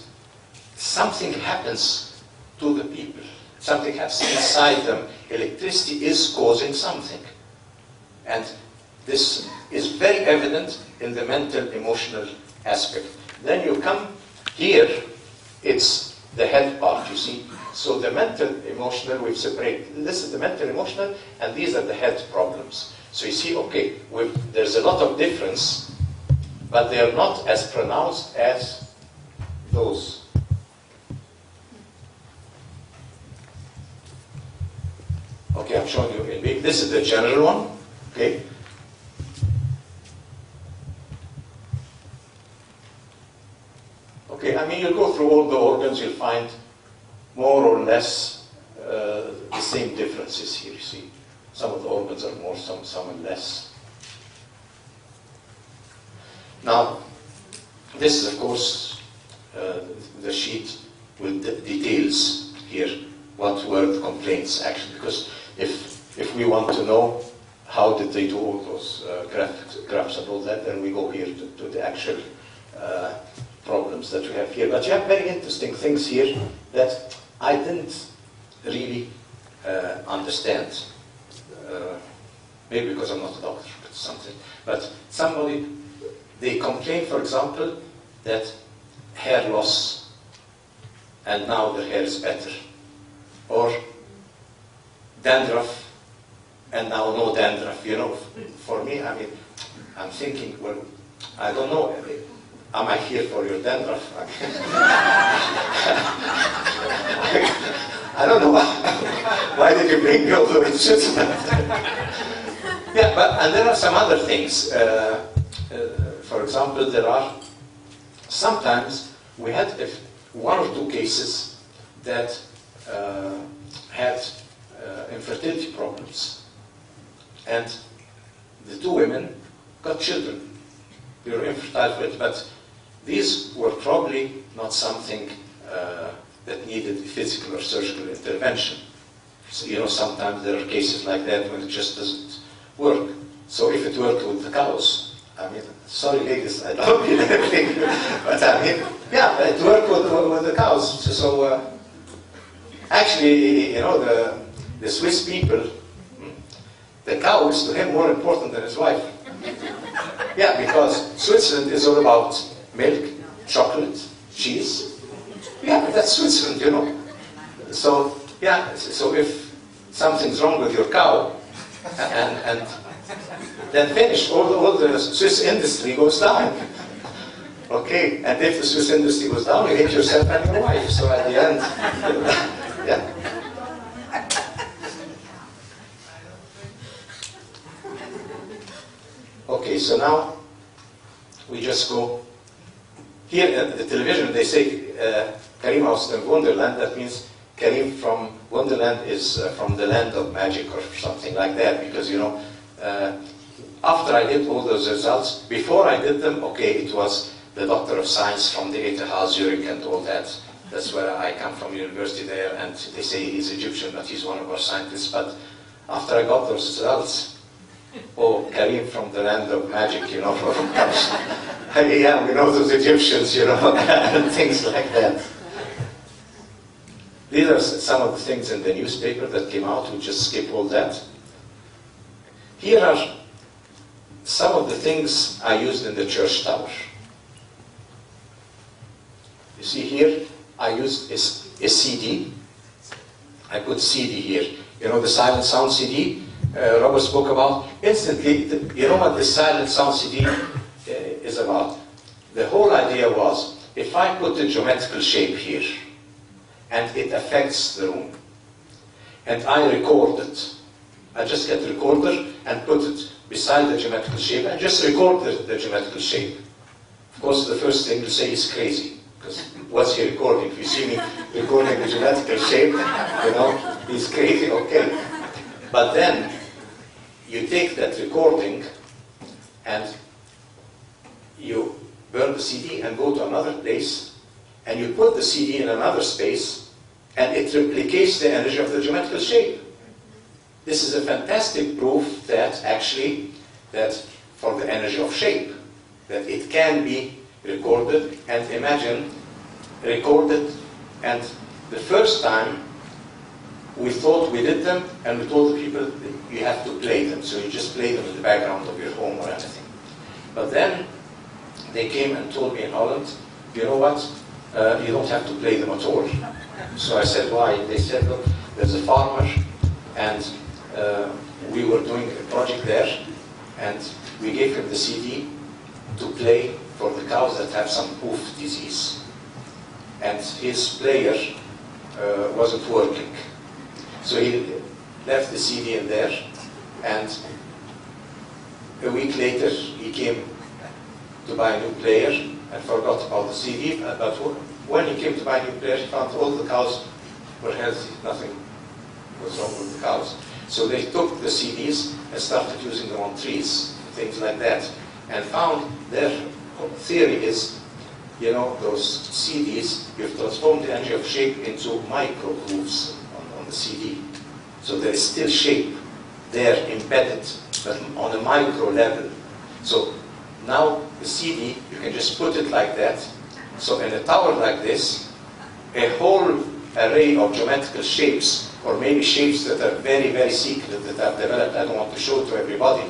A: something happens to the people. Something happens inside them. Electricity is causing something. And this is very evident in the mental, emotional aspect. Then you come here, it's the head part, you see. So the mental, emotional, we've separated. This is the mental, emotional, and these are the head problems. So you see, okay, there's a lot of difference, but they are not as pronounced as those. Okay, I'm showing you in big. This is the general one, okay? Okay, I mean, you'll go through all the organs, you'll find more or less the same differences here, you see. Some of the organs are more, some are less. Now, this is, of course, the sheet with the details here, what were the complaints actually, because if we want to know how did they do all those graphs and all that, then we go here to the actual problems that we have here. But you have very interesting things here that I didn't really understand. Maybe because I'm not a doctor or something. But somebody, they complain, for example, that hair loss, and now the hair is better. Or dandruff, and now no dandruff. You know, for me, I mean, I'm thinking, well, I don't know. Am I here for your dandruff? I don't know why did you bring me all the way to Switzerland? Yeah, and there are some other things. For example, there are sometimes we had one or two cases that had infertility problems, and the two women got children. They were infertile, but these were probably not something that needed physical or surgical intervention. So, you know, sometimes there are cases like that when it just doesn't work. So if it worked with the cows, I mean, sorry ladies, I don't mean anything, but I mean, yeah, it worked with the cows. So actually, you know, the Swiss people, the cow is to him more important than his wife. Yeah, because Switzerland is all about milk, chocolate, cheese. Yeah, that's Switzerland, you know. So, yeah, so if something's wrong with your cow, and then finish, all the Swiss industry goes down. Okay, and if the Swiss industry goes down, you hate yourself and your wife. So at the end, yeah. Okay, so now we just go here at the television. They say Karim aus dem Wunderland. That means Karim from Wonderland is from the land of magic or something like that. Because you know, after I did all those results, before I did them, okay, it was the Doctor of Science from the ETH Zurich and all that. That's where I come from, university there, and they say he's Egyptian, but he's one of our scientists. But after I got those results, oh, Karim from the land of magic, you know, yeah, we know those Egyptians, you know, and things like that. These are some of the things in the newspaper that came out. We'll just skip all that. Here are some of the things I used in the church tower. You see here, I used a CD. I put CD here. You know, the silent sound CD Robert spoke about. Instantly, you know what the silent sound CD is about? The whole idea was, if I put a geometrical shape here, and it affects the room, and I record it, I just get the recorder and put it beside the geometrical shape, and just record the geometrical shape. Of course, the first thing to say is crazy, because what's he recording? If you see me recording the geometrical shape, you know, he's crazy, okay. But then, you take that recording and you burn the CD and go to another place, and you put the CD in another space, and it replicates the energy of the geometrical shape. This is a fantastic proof that actually, that for the energy of shape, that it can be recorded, and imagine, recorded, and the first time we thought we did them, and we told the people you have to play them, so you just play them in the background of your home or anything. But then they came and told me in Holland, you know what, you don't have to play them at all. So I said, why? They said, look, there's a farmer, and we were doing a project there, and we gave him the CD to play for the cows that have some hoof disease. And his player wasn't working. So he left the CD in there, and a week later he came to buy a new player and forgot about the CD. But when he came to buy a new player, he found all the cows were healthy, nothing was wrong with the cows. So they took the CDs and started using them on trees, things like that, and found their theory is, you know, those CDs, you've transformed the energy of shape into micro grooves on the CD. So there is still shape there embedded, but on a micro level. So now the CD, you can just put it like that. So in a tower like this, a whole array of geometrical shapes, or maybe shapes that are very, very secret that I've developed, I don't want to show to everybody.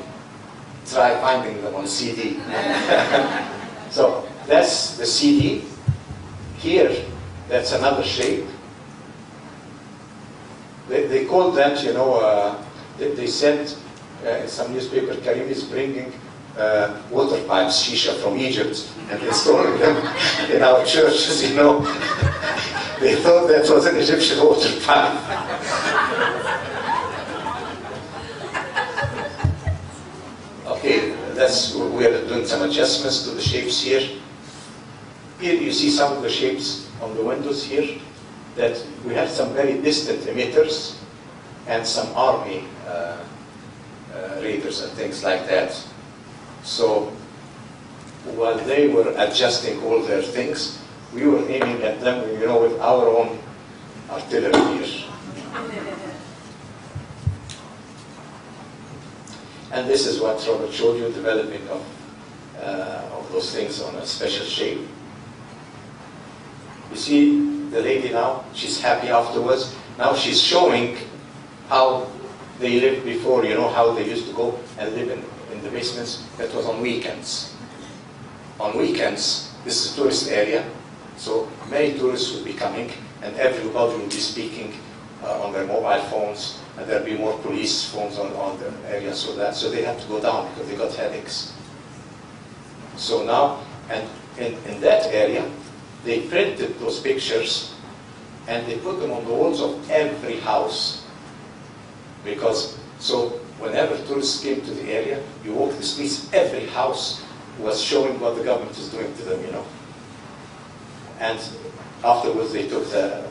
A: Try finding them on CD. So that's the CD. Here, that's another shape. They call that, you know, they said in some newspaper, Karim is bringing water pipes, shisha, from Egypt and installing them in our churches, you know. They thought that was an Egyptian water pipe. Okay, we're doing some adjustments to the shapes here. Here you see some of the shapes on the windows here, that we have some very distant emitters and some army raiders and things like that. So while they were adjusting all their things, we were aiming at them, you know, with our own artillery here. And this is what Robert showed you, developing of those things on a special shape. You see the lady now, she's happy afterwards. Now she's showing how they lived before, you know, how they used to go and live in the basements. That was on weekends. On weekends, this is a tourist area, so many tourists would be coming, and everybody would be speaking on their mobile phones, and there'd be more police phones on the area, so they had to go down because they got headaches. So now, and in that area, they printed those pictures and they put them on the walls of every house. Because, so whenever tourists came to the area, you walk the streets, every house was showing what the government is doing to them, you know. And afterwards they took them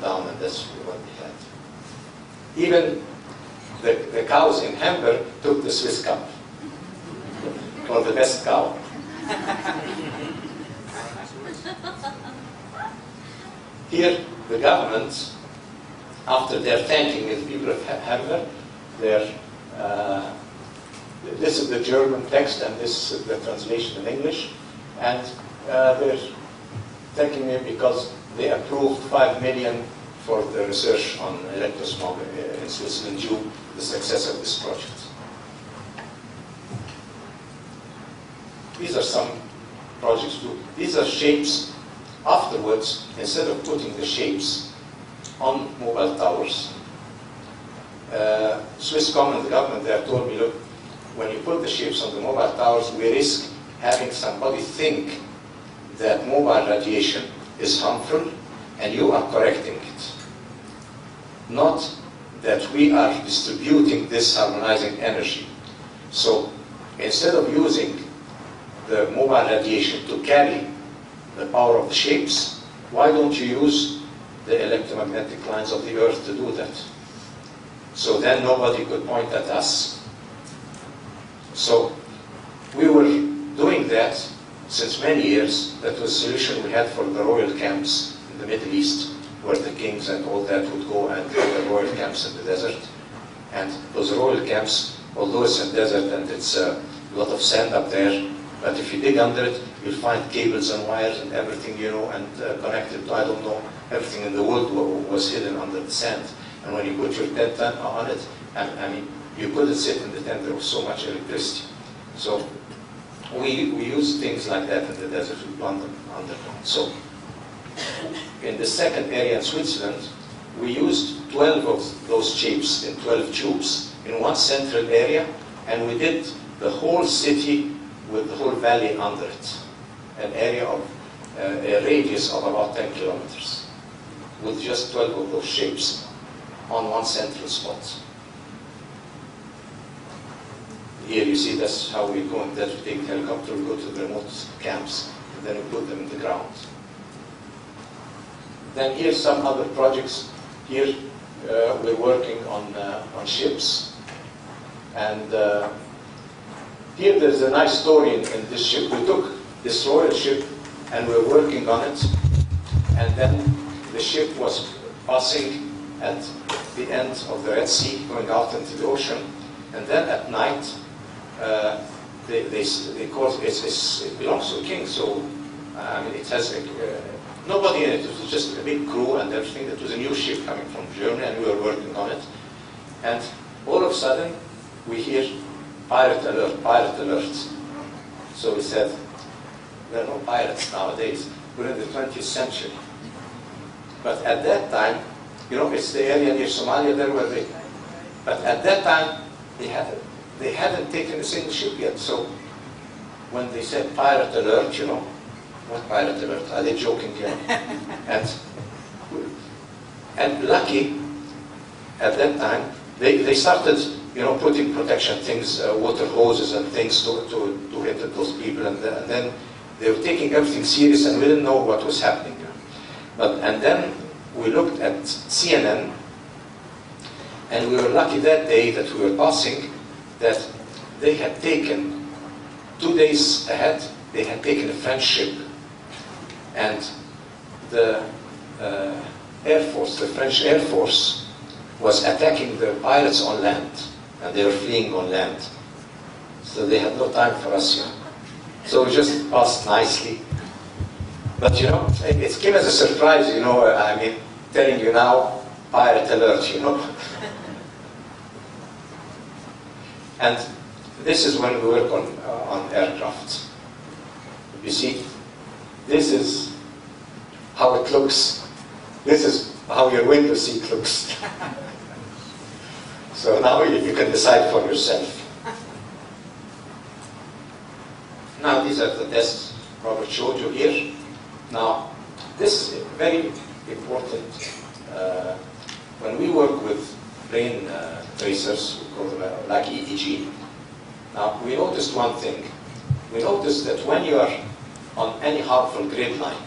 A: down, and that's what we had. Even the cows in Hamburg took the Swiss Cup, or the best cow. Here, the government, after they're thanking the people of Hamburg, this is the German text, and this is the translation in English, and they're thanking me because they approved 5 million for the research on electrosmog in Switzerland due to the success of this project. These are some projects too. These are shapes. Afterwards, instead of putting the shapes on mobile towers, Swisscom and the government there told me, look, when you put the shapes on the mobile towers, we risk having somebody think that mobile radiation is harmful, and you are correcting it. Not that we are distributing this harmonizing energy. So instead of using the mobile radiation to carry the power of the shapes, why don't you use the electromagnetic lines of the Earth to do that? So then nobody could point at us. So we were doing that, since many years, that was a solution we had for the royal camps in the Middle East, where the kings and all that would go and have the royal camps in the desert. And those royal camps, although it's a desert and it's a lot of sand up there, but if you dig under it, you'll find cables and wires and everything, you know, and connected to, I don't know, everything in the world was hidden under the sand. And when you put your tent on it, I mean, you couldn't sit in the tent, there was so much electricity. So we use things like that in the desert, we plant them underground. So in the second area in Switzerland, we used 12 of those shapes in 12 tubes in one central area, and we did the whole city with the whole valley under it, an area of a radius of about 10 kilometers, with just 12 of those shapes on one central spot. Here you see that's how we go, and that we take the helicopter, we go to the remote camps, and then we put them in the ground. Then here's some other projects. Here we're working on ships, and here there's a nice story in this ship. We took this royal ship and we were working on it, and then the ship was passing at the end of the Red Sea, going out into the ocean, and then at night they cause it belongs to a king, so I mean it has nobody in it. It was just a big crew and everything. It was a new ship coming from Germany, and we were working on it, and all of a sudden we hear pirate alert, pirate alert. So we said, there are no pirates nowadays. We're in the 20th century. But at that time, you know, it's the area near Somalia there where they, but at that time, they hadn't taken a single ship yet. So when they said pirate alert, you know, what pirate alert? Are they joking here? And lucky, at that time, they started, you know, putting protection things, water hoses and things to hit at those people, and then they were taking everything serious, and we didn't know what was happening. And then we looked at CNN, and we were lucky that day that we were passing, that they had taken, 2 days ahead, they had taken a French ship, and the Air Force, the French Air Force, was attacking the pirates on land, and they were fleeing on land. So they had no time for us, you know. So we just passed nicely. But you know, it came as a surprise, you know, I mean, telling you now, pirate alert, you know. And this is when we work on aircraft. You see, this is how it looks. This is how your window seat looks. So now you can decide for yourself. Now these are the tests Robert showed you here. Now this is very important. When we work with brain tracers, we call them like EEG. Now we noticed one thing. We noticed that when you are on any harmful grid line,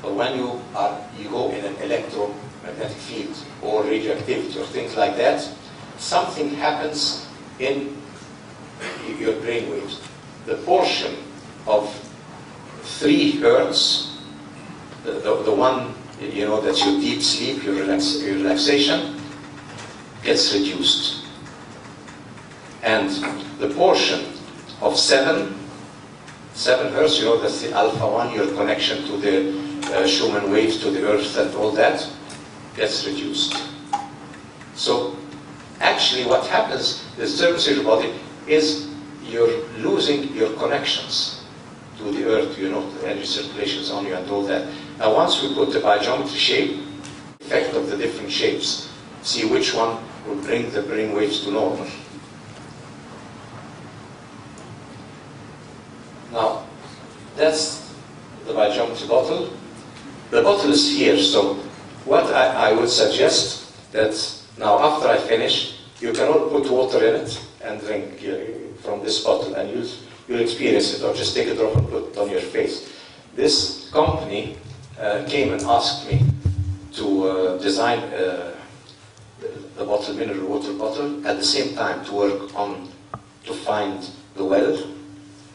A: or when you go in an electromagnetic field or radioactivity or things like that, something happens in your brain waves. The portion of 3 hertz, the one, you know, that's your deep sleep, your relaxation, gets reduced. And the portion of 7 hertz, you know, that's the alpha 1, your connection to the Schumann waves, to the earth and all that, gets reduced. So actually what happens, the disturbance of your body, is you're losing your connections to the earth, you know, the energy circulations on you and all that. Now once we put the biogeometry shape, effect of the different shapes, see which one will bring the brain waves to normal. Now, that's the biogeometry bottle. The bottle is here, so what I would suggest that now after I finish, you can all put water in it and drink from this bottle, and you'll experience it, or just take a drop and put it on your face. This company came and asked me to design the bottle, mineral water bottle, at the same time to work on, to find the well,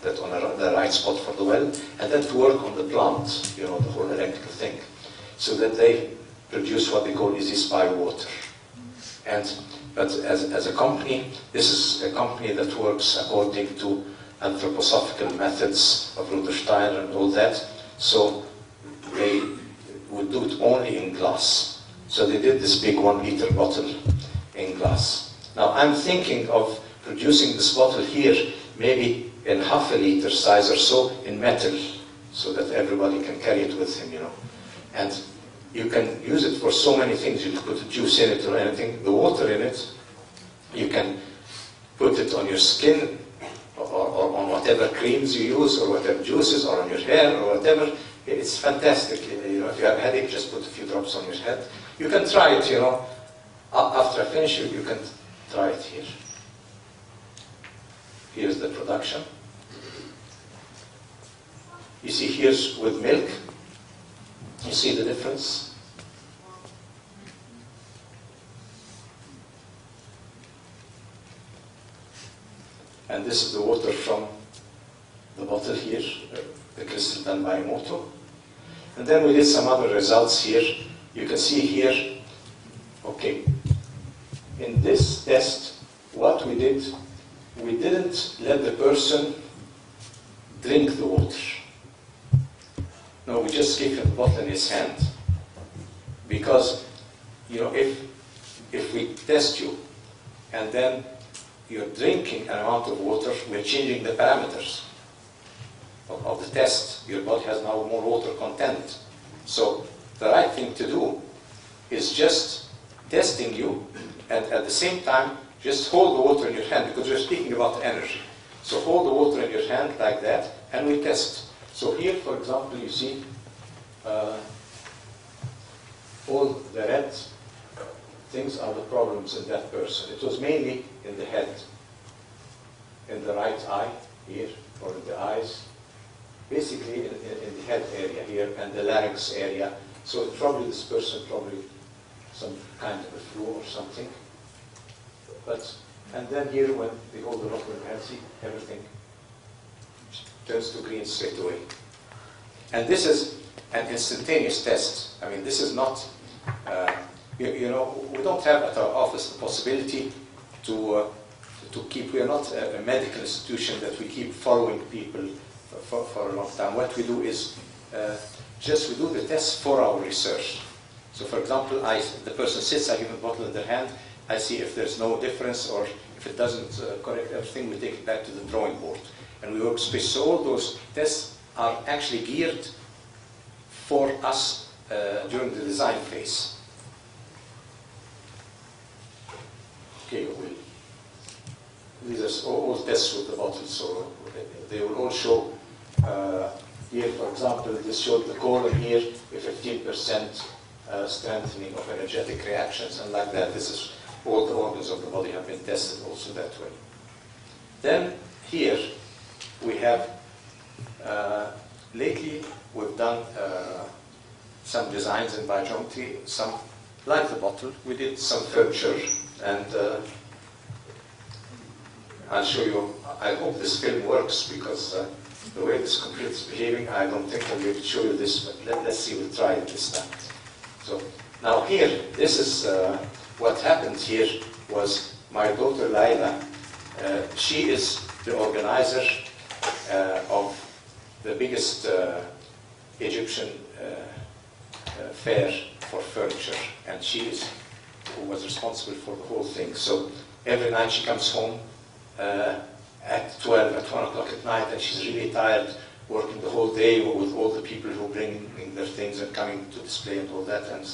A: that on the right spot for the well, and then to work on the plant, you know, the whole electrical thing, so that they produce what they call easy-spy water. But as a company, this is a company that works according to anthroposophical methods of Rudolstein and all that, so they would do it only in glass. So they did this big 1-liter bottle in glass. Now I'm thinking of producing this bottle here, maybe in ½ liter size or so, in metal, so that everybody can carry it with him, you know. And you can use it for so many things. You can put juice in it or anything, the water in it. You can put it on your skin, or on whatever creams you use, or whatever juices, or on your hair, or whatever. It's fantastic. You know, if you have a headache, just put a few drops on your head. You can try it, you know. After I finish, you can try it here. Here's the production. You see, here's with milk. You see the difference? And this is the water from the bottle here, the crystal done by Moto. And then we did some other results here. You can see here, okay, in this test, what we did, we didn't let the person drink the water. No, we just gave him the bottle in his hand. Because, you know, if we test you and then you're drinking an amount of water, we're changing the parameters of the test. Your body has now more water content. So the right thing to do is just testing you, and at the same time, just hold the water in your hand, because we're speaking about energy. So hold the water in your hand like that, and we test. So here, for example, you see all the red things are the problems in that person. It was mainly in the head, in the right eye here, or in the eyes, basically in the head area here, and the larynx area. So probably this person, probably some kind of a flu or something. And then here, when they hold the bottle in the hand, see, everything turns to green straight away. And this is an instantaneous test. I mean, this is not, you know, we don't have at our office the possibility to keep, we are not a medical institution that we keep following people for a long time. What we do is we do the tests for our research. So for example, the person sits, I give a bottle in their hand, I see if there's no difference, or if it doesn't correct everything, we take it back to the drawing board. And we work space. So all those tests are actually geared for us during the design phase. Okay, these are all tests with the bottles, so they will all show here, for example, this showed the colon here, with 15% strengthening of energetic reactions, and like that. This is all the organs of the body have been tested also that way. Then here we have, lately we've done some designs in BioGeometry, some like the bottle. We did some furniture, and I'll show you. I hope this film works, because the way this computer is behaving, I don't think I'll be able to show you this, but let's see, we'll try it this time. So now here, this is what happened here was my daughter Laila. She is the organizer of the biggest Egyptian fair for furniture, and she was responsible for the whole thing. So every night she comes home at 1 o'clock at night, and she's really tired working the whole day with all the people who bring their things and coming to display and all that. And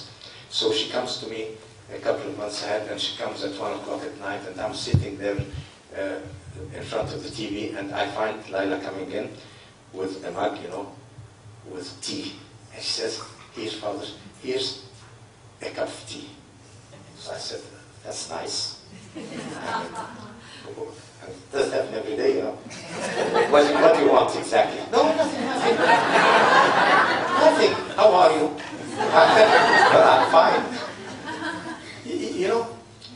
A: so she comes to me a couple of months ahead, and she comes at 1 o'clock at night, and I'm sitting there in front of the TV, and I find Laila coming in with a mug, you know, with tea. And she says, "Here, Father, here's a cup of tea." So I said, "That's nice." It doesn't happen every day, you know. What do you want exactly? No, nothing. Nothing. How are you? Well, I'm fine. You know,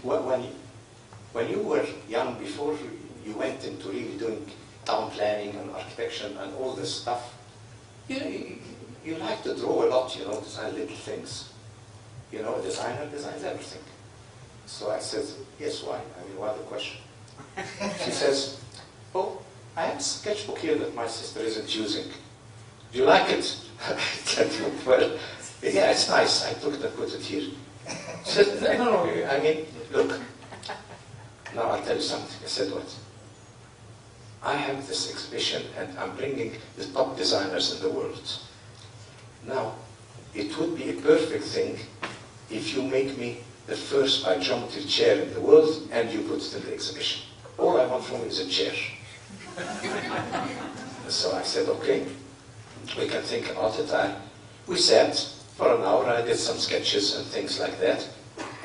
A: when you were young, before you went into really doing town planning and architecture and all this stuff, you like to draw a lot, you know, design little things. You know, a designer designs everything. So I said, yes, why? I mean, why the question? She says, oh, I have a sketchbook here that my sister isn't using. Do you like it? I said, well, yeah, it's nice. I took it and put it here. She said, no, I mean, look. Now I'll tell you something. I said, what? I have this exhibition and I'm bringing the top designers in the world. Now, it would be a perfect thing if you make me the first BioGeometry chair in the world and you put it in the exhibition. All I want from you is a chair. So I said, okay, we can think about it. We sat for an hour, I did some sketches and things like that.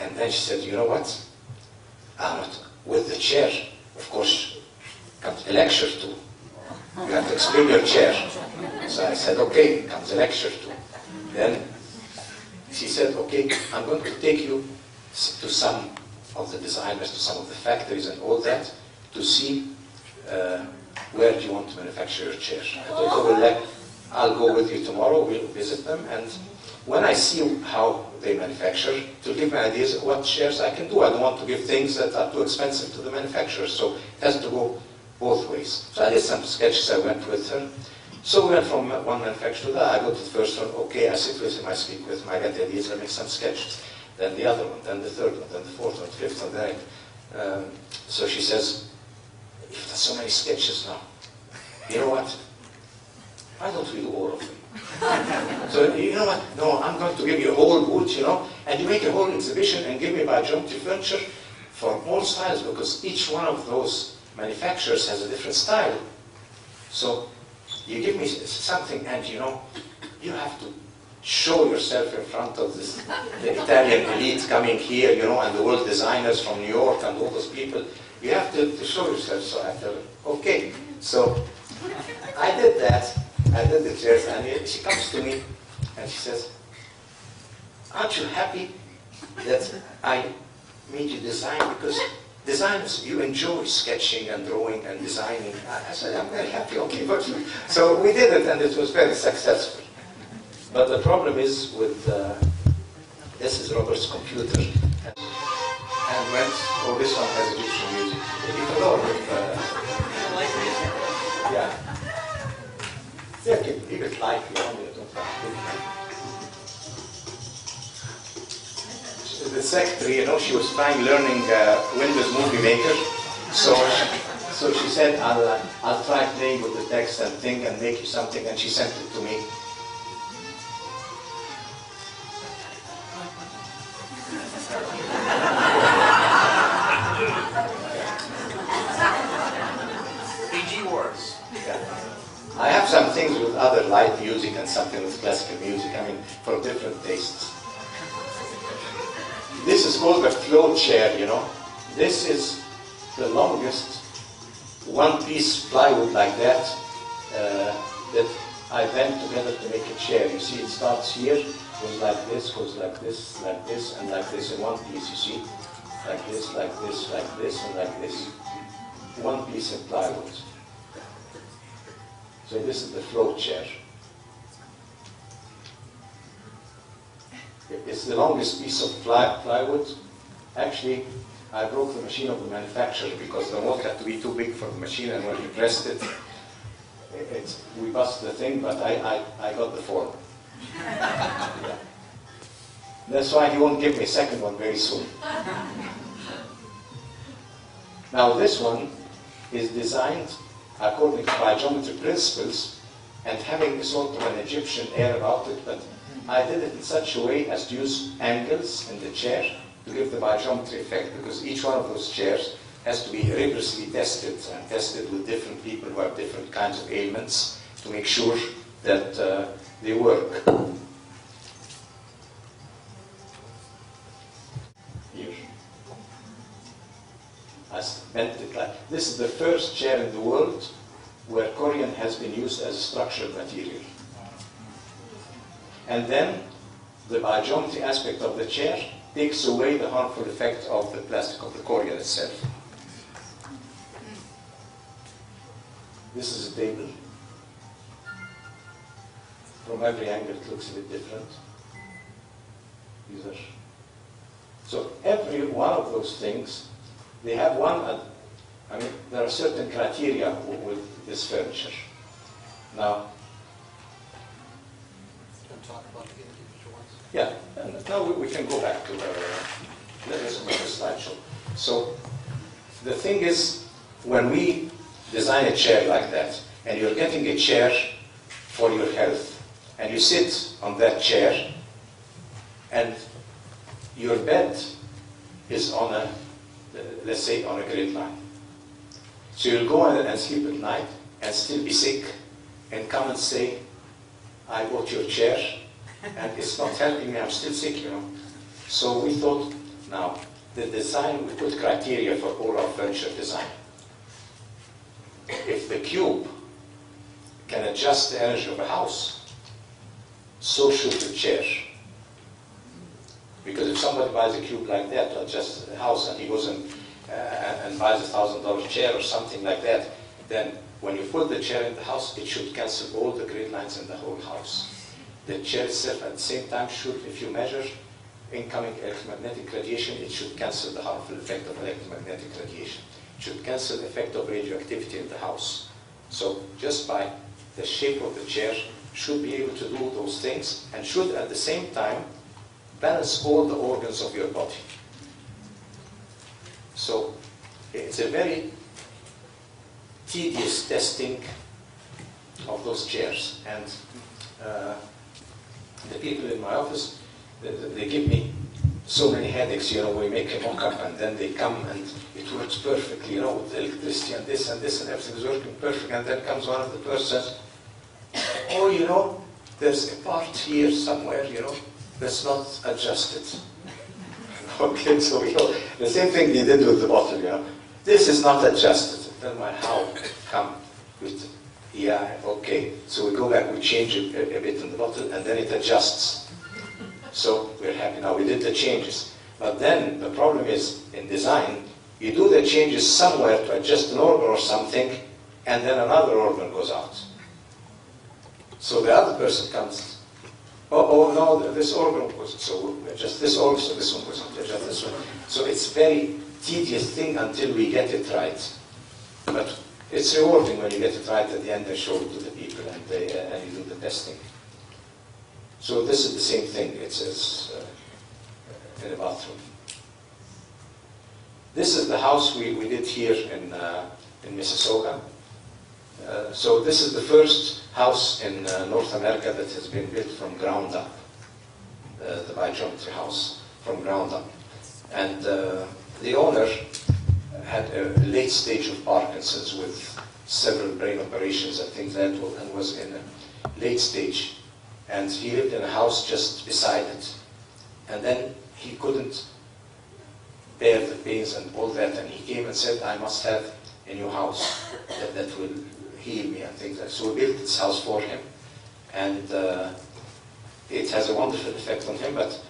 A: And then she said, you know what? With the chair, of course, comes a lecture too. You have to explain your chair. So I said, okay, comes a lecture too. Then she said, okay, I'm going to take you to some of the designers, to some of the factories and all that, to see where do you want to manufacture your chair. I told her, well, I'll go with you tomorrow, we'll visit them, and when I see how they manufacture, to give me ideas of what chairs I can do. I don't want to give things that are too expensive to the manufacturers, so it has to go both ways. So I did some sketches, I went with her. So we went from one manufacturer to the other. I go to the first one, okay, I sit with him, I speak with him, I get ideas, I make some sketches. Then the other one, then the third one, then the fourth one, fifth one, then so she says, you've done so many sketches now. You know what? Why don't we do all of them? So, you know what? No, I'm going to give you a whole booth, you know, and you make a whole exhibition and give me BioGeometry furniture for all styles, because each one of those manufacturers has a different style. So, you give me something and, you know, you have to show yourself in front of this, the Italian elite coming here, you know, and the world designers from New York and all those people. You have to show yourself. So I tell her, okay. So I did that. I did the chairs, and she comes to me and she says, aren't you happy that I made you design? Because designers, you enjoy sketching and drawing and designing. I said, I'm very happy, okay, but so we did it and it was very successful. But the problem is with, this is Robert's computer. And when, oh, this one has Egyptian music. You can go with, yeah. Yeah, keep it live, you know, you don't have to. The secretary, you know, she was trying learning Windows Movie Maker. So she said, I'll try playing with the text and think and make you something, and she sent it to me. I have some things with other light music and something with classical music, I mean, for different tastes. This is called a flow chair, you know. This is the longest one-piece plywood like that that I bent together to make a chair. You see, it starts here, goes like this, and like this in one piece, you see. Like this, like this, like this, and like this. One piece of plywood. So this is the flow chair. It's the longest piece of plywood. Actually, I broke the machine of the manufacturer because the mold had to be too big for the machine, and when he pressed it, we busted the thing, but I got the form. Yeah. That's why he won't give me a second one very soon. Now this one is designed according to BioGeometry principles and having a sort of an Egyptian air about it, but I did it in such a way as to use angles in the chair to give the BioGeometry effect, because each one of those chairs has to be rigorously tested and tested with different people who have different kinds of ailments to make sure that they work. Here. I bent it like this. Is the first chair in the world where Corian has been used as a structural material. And then the BioGeometry aspect of the chair takes away the harmful effect of the plastic of the Corian itself. This is a table. From every angle it looks a bit different. These are. So every one of those things, they have one, I mean, there are certain criteria with this furniture. Now,
B: talk about the individual ones?
A: yeah, and now we can go back to the slideshow. So the thing is, when we design a chair like that, and you're getting a chair for your health, and you sit on that chair, and your bed is on a, let's say, on a grid line. So you'll go and sleep at night and still be sick and come and say, I bought your chair and it's not helping me, I'm still sick, you know. So we thought, now, the design, we put criteria for all our furniture design. If the cube can adjust the energy of a house, so should the chair. Because if somebody buys a cube like that to adjust the house and he goes and buys a $1,000 chair or something like that, then when you put the chair in the house, it should cancel all the grid lines in the whole house. The chair itself at the same time should, if you measure incoming electromagnetic radiation, it should cancel the harmful effect of electromagnetic radiation. It should cancel the effect of radioactivity in the house. So just by the shape of the chair, should be able to do those things and should at the same time balance all the organs of your body. So it's a very tedious testing of those chairs. And the people in my office, they give me so many headaches, you know, we make a mock-up and then they come and it works perfectly, you know, with electricity and this and this and everything is working perfect, and then comes one of the persons, oh, you know, there's a part here somewhere, you know, that's not adjusted. Okay, so you know, the same thing they did with the bottle, you know. This is not adjusted. Then how come with, yeah, okay. So we go back, we change it a bit in the bottle, and then it adjusts. So we're happy now, we did the changes. But then the problem is, in design, you do the changes somewhere to adjust an organ or something, and then another organ goes out. So the other person comes, oh no, this organ goes, so we adjust this organ, so this one goes out, adjust this one. So it's very tedious thing until we get it right. But it's rewarding when you get it right at the end and show it to the people and you do the testing. So this is the same thing, it's in a bathroom. This is the house we did here in Mississauga. So this is the first house in North America that has been built from ground up, the BioGeometry house, from ground up. And the owner had a late stage of Parkinson's with several brain operations and things like that, and was in a late stage. And he lived in a house just beside it. And then he couldn't bear the pains and all that, and he came and said, I must have a new house that will heal me and things like that. So we built this house for him. And it has a wonderful effect on him, but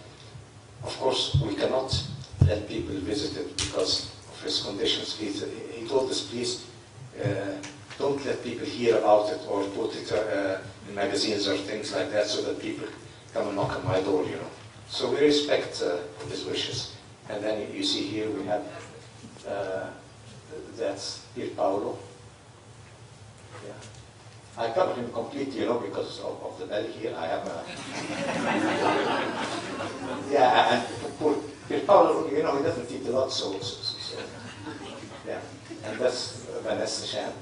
A: of course we cannot let people visit it because of his conditions. He told us, please, don't let people hear about it or put it in magazines or things like that so that people come and knock on my door, you know. So we respect his wishes. And then you see here we have, that's here Paolo. Yeah. I covered him completely, you know, because of the belly here. I have a... yeah, and poor Paolo, you know, he doesn't eat a lot, so yeah. And that's Vanessa Shan,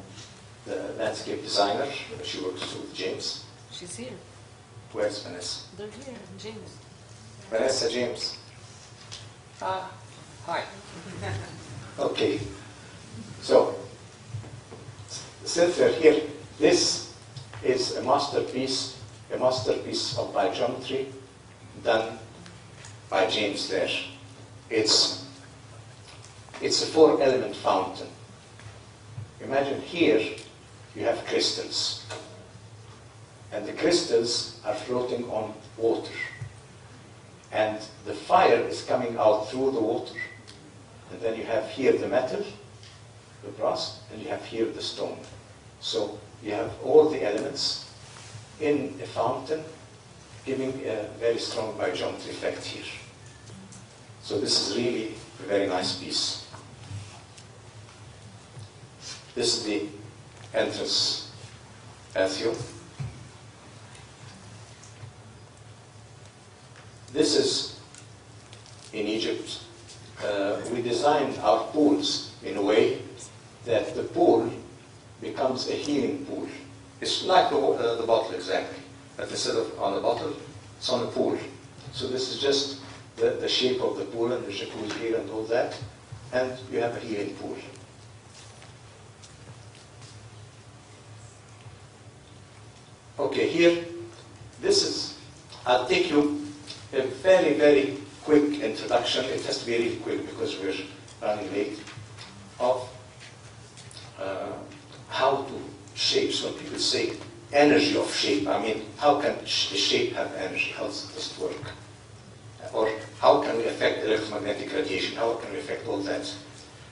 A: the landscape designer. She works with James.
C: She's here.
A: Where's Vanessa?
C: They're here, James.
A: Vanessa James. Hi. Okay. So, Sylvia here, this is a masterpiece of BioGeometry done by James there. It's a 4-element fountain. Imagine here you have crystals. And the crystals are floating on water. And the fire is coming out through the water. And then you have here the metal, the brass, and you have here the stone. So you have all the elements in a fountain giving a very strong biogeometry effect here. So this is really a very nice piece. This is the entrance patio. This is in Egypt. We designed our pools in a way that the pool becomes a healing pool. It's like the bottle exactly, but instead of on a bottle, it's on a pool. So this is just the shape of the pool and the jacuzzi here and all that, and you have a healing pool. Okay, here, I'll take you a very, very quick introduction. It has to be really quick because we're running late, of how to shapes. When people say energy of shape, I mean, how can a shape have energy? How does it work? Or how can we affect electromagnetic radiation? How can we affect all that?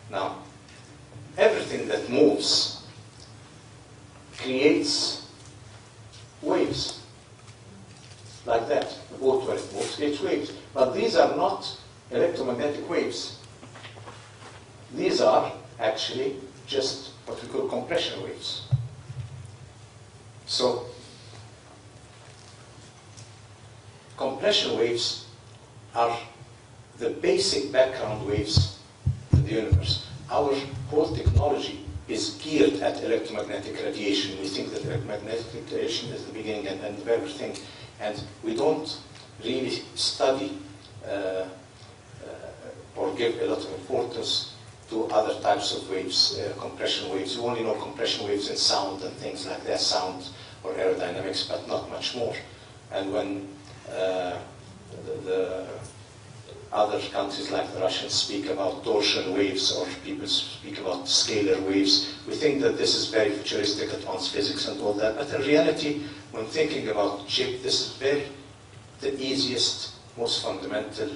A: Now, everything that moves creates waves, like that. The boat, when it moves, creates waves. But these are not electromagnetic waves. These are actually just what we call compression waves. So, compression waves are the basic background waves in the universe. Our whole technology is geared at electromagnetic radiation. We think that electromagnetic radiation is the beginning and end of everything, and we don't really study or give a lot of importance to other types of waves, compression waves. We only know compression waves in sound and things like that, sound or aerodynamics, but not much more. And when the other countries like the Russians speak about torsion waves, or people speak about scalar waves, we think that this is very futuristic, advanced physics and all that. But in reality, when thinking about chip, this is the easiest, most fundamental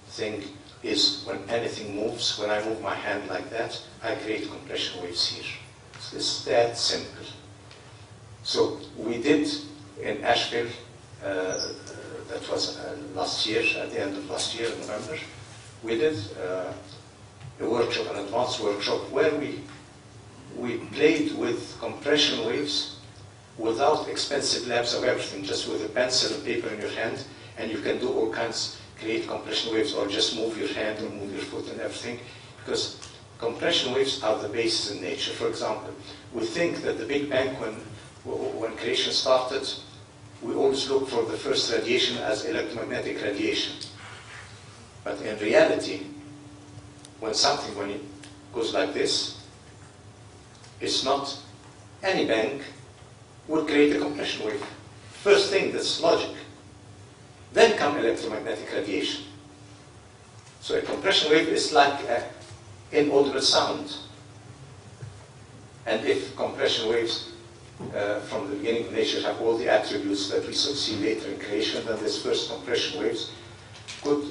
A: thing is when anything moves. When I move my hand like that, I create compression waves here. So it's that simple. So we did in Asheville, that was last year, at the end of last year, in November, we did a workshop, an advanced workshop, where we played with compression waves without expensive labs of everything, just with a pencil and paper in your hand, and you can do all kinds, create compression waves, or just move your hand or move your foot and everything, because compression waves are the basis in nature. For example, we think that the Big Bang, when creation started, we always look for the first radiation as electromagnetic radiation. But in reality, when it goes like this, it's not any bang will create a compression wave. First thing, that's logic. Then come electromagnetic radiation. So a compression wave is like an inaudible sound. And if compression waves from the beginning of nature have all the attributes that we see later in creation, then these first compression waves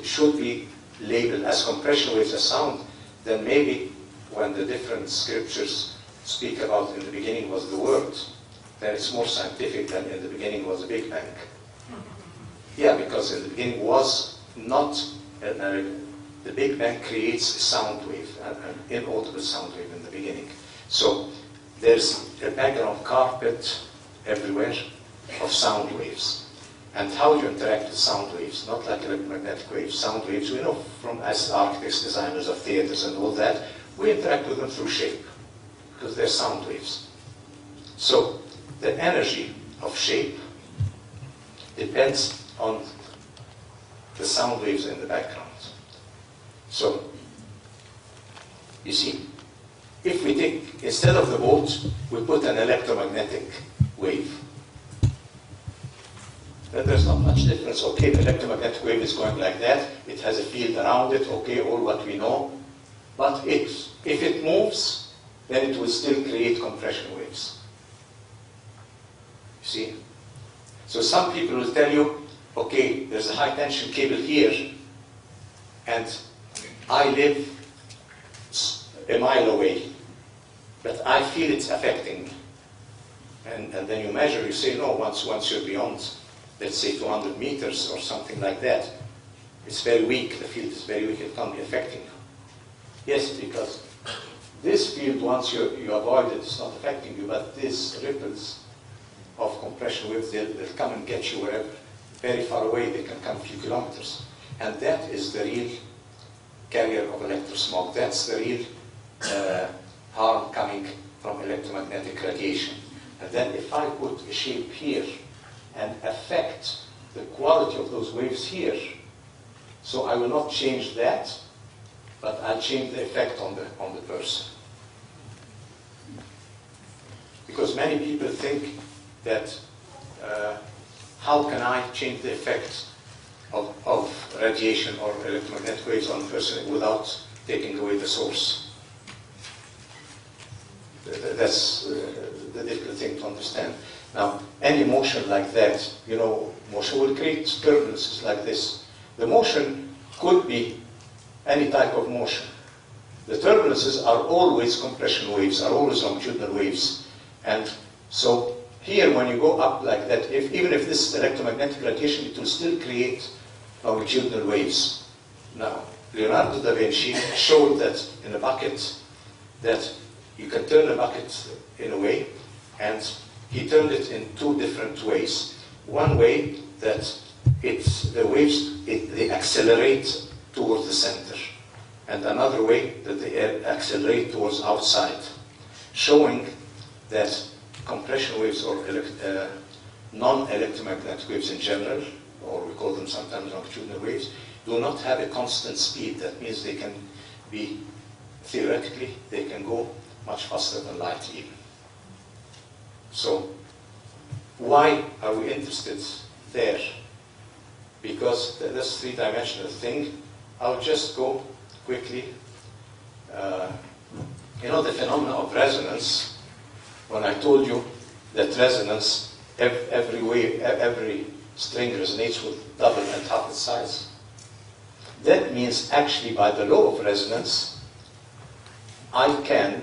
A: should be labeled as compression waves, as sound. Then maybe when the different scriptures speak about in the beginning was the Word, then it's more scientific than in the beginning was the Big Bang. Yeah, because in the beginning was not, the Big Bang creates a sound wave, an inaudible sound wave in the beginning. So there's a background carpet everywhere of sound waves. And how you interact with sound waves, not like electromagnetic waves, sound waves, we know from as architects, designers of theaters and all that, we interact with them through shape, because they're sound waves. So the energy of shape depends on the sound waves in the background. So, you see, if we take, instead of the boat, we put an electromagnetic wave, then there's not much difference. Okay, the electromagnetic wave is going like that, it has a field around it, okay, all what we know. But if it moves, then it will still create compression waves. You see? So some people will tell you, okay, there's a high tension cable here, and I live a mile away, but I feel it's affecting me. and then you measure, you say, no, once you're beyond, let's say 200 meters or something like that, it's very weak, the field is very weak, it can't be affecting you. Yes, because this field, once you avoid it, it's not affecting you, but these ripples of compression waves, they'll come and get you wherever. Very far away, they can come a few kilometers. And that is the real carrier of electrosmog. That's the real harm coming from electromagnetic radiation. And then if I put a shape here and affect the quality of those waves here, so I will not change that, but I'll change the effect on the person. Because many people think that how can I change the effect of radiation or electromagnetic waves on a person without taking away the source? That's the difficult thing to understand. Now, any motion like that, you know, motion will create turbulences like this. The motion could be any type of motion. The turbulences are always compression waves, are always longitudinal waves. And so here, when you go up like that, even if this is electromagnetic radiation, it will still create longitudinal waves. Now, Leonardo da Vinci showed that in a bucket, that you can turn a bucket in a way, and he turned it in two different ways. One way that the waves, they accelerate towards the center, and another way that they accelerate towards outside, showing that compression waves or non-electromagnetic waves in general, or we call them sometimes longitudinal waves, do not have a constant speed. That means they can be, theoretically, they can go much faster than light even. So, why are we interested there? Because this three-dimensional thing, I'll just go quickly. You know the phenomena of resonance, when I told you that resonance, every string resonates with double and half its size. That means actually by the law of resonance, I can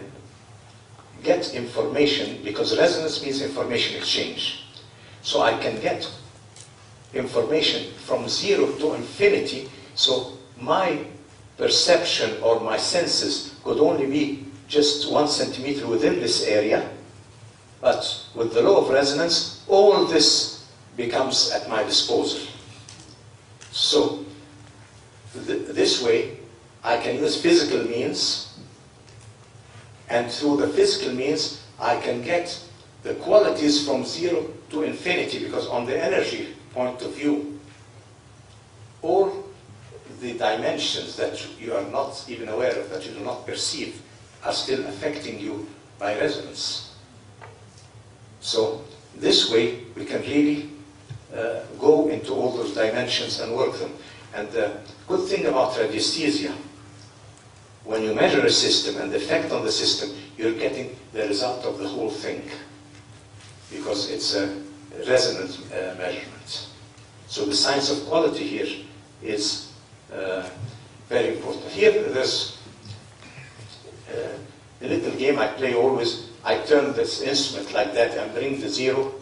A: get information, because resonance means information exchange. So I can get information from 0 to infinity, so my perception or my senses could only be just 1 centimeter within this area, but with the law of resonance, all this becomes at my disposal. So this way, I can use physical means, and through the physical means, I can get the qualities from 0 to infinity, because on the energy point of view, all the dimensions that you are not even aware of, that you do not perceive, are still affecting you by resonance. So this way, we can really go into all those dimensions and work them. And the good thing about radiesthesia, when you measure a system and the effect on the system, you're getting the result of the whole thing, because it's a resonant measurement. So the science of quality here is very important. Here, there's a little game I play always. I turn this instrument like that and bring the 0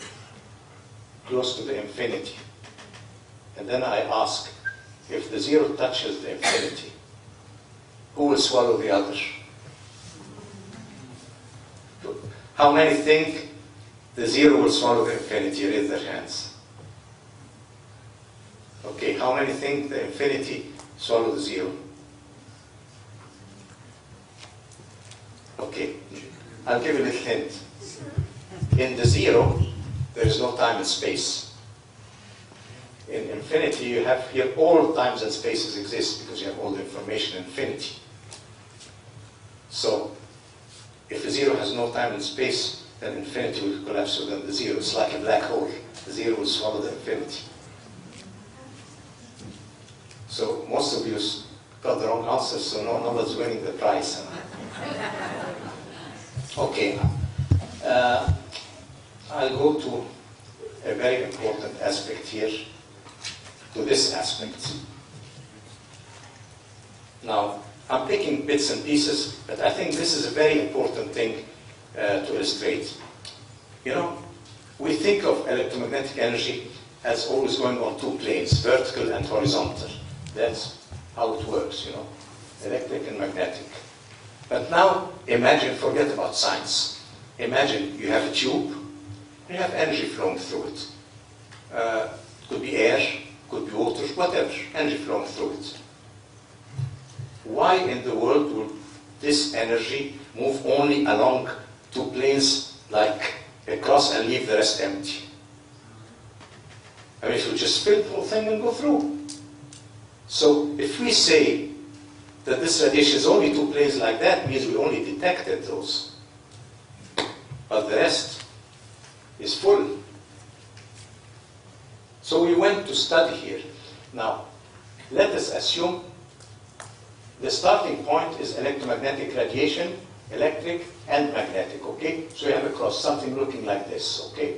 A: close to the infinity. And then I ask, if the 0 touches the infinity, who will swallow the other? How many think the 0 will swallow the infinity? Raise their hands. Okay, how many think the infinity swallow the 0? Okay, I'll give you a little hint. In the 0, there is no time and space. In infinity, you have here all times and spaces exist, because you have all the information in infinity. So, if the 0 has no time and space, then infinity will collapse within the 0. It's like a black hole. The 0 will swallow the infinity. So most of you got the wrong answers, so no one's winning the prize. Okay. I'll go to a very important aspect here, to this aspect. Now, I'm picking bits and pieces, but I think this is a very important thing to illustrate. You know, we think of electromagnetic energy as always going on two planes, vertical and horizontal. That's how it works, you know, electric and magnetic. But now imagine, forget about science. Imagine you have a tube, and you have energy flowing through it. Could be air, could be water, whatever, energy flowing through it. Why in the world would this energy move only along two planes like across and leave the rest empty? I mean, it would just fill the whole thing and go through. So if we say that this radiation is only two planes like that, means we only detected those. But the rest is full. So we went to study here. Now, let us assume the starting point is electromagnetic radiation, electric and magnetic, okay? So you have across something looking like this, okay?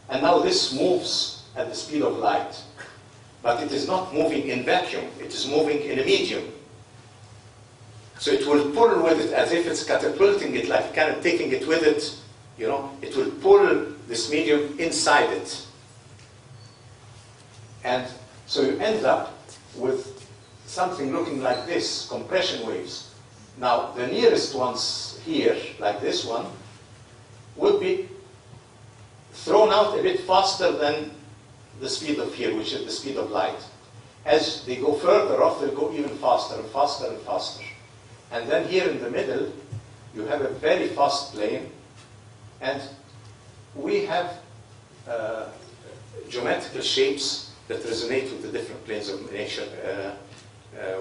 A: And now this moves at the speed of light. But it is not moving in vacuum, it is moving in a medium. So it will pull with it as if it's catapulting it, like kind of taking it with it, you know, it will pull this medium inside it. And so you end up with something looking like this, compression waves. Now, the nearest ones here, like this one, would be thrown out a bit faster than the speed of here, which is the speed of light. As they go further off, they'll go even faster and faster and faster. And then here in the middle, you have a very fast plane, and we have geometrical shapes that resonate with the different planes of nature,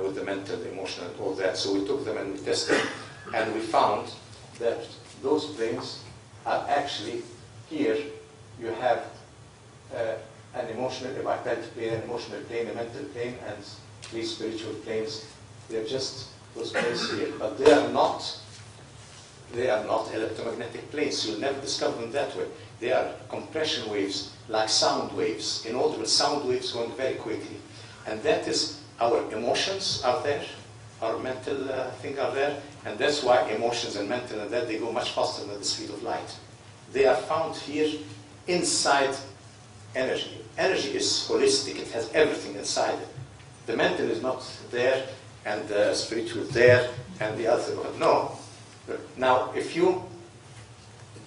A: with the mental, the emotional, and all that. So we took them and we tested, and we found that those planes are actually here. You have an emotional, a vitality plane, an emotional plane, a mental plane, and three spiritual planes. They're just those planes here, but they are not electromagnetic planes. You'll never discover them that way. They are compression waves, like sound waves, inaudible sound waves going very quickly. And that is, our emotions are there, our mental thing are there, and that's why emotions and mental and that, they go much faster than the speed of light. They are found here inside energy. Energy is holistic, it has everything inside it. The mental is not there, and the spiritual is there, and the other, no. Now, if you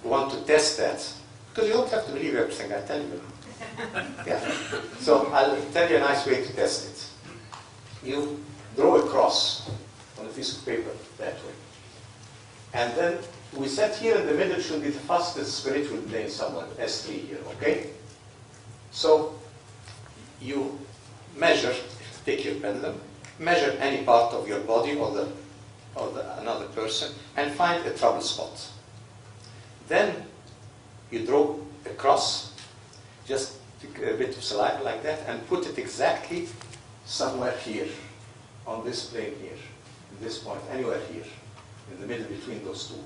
A: want to test that, because you don't have to believe everything I tell you. Yeah. So I'll tell you a nice way to test it. You draw a cross on a piece of paper that way. And then we said here in the middle should be the fastest spiritual plane somewhere, S3 here, okay? So you measure, take your pendulum, measure any part of your body or another person, and find a trouble spot. Then you draw a cross, just take a bit of saliva like that, and put it exactly somewhere here, on this plane here, in this point, anywhere here, in the middle between those two.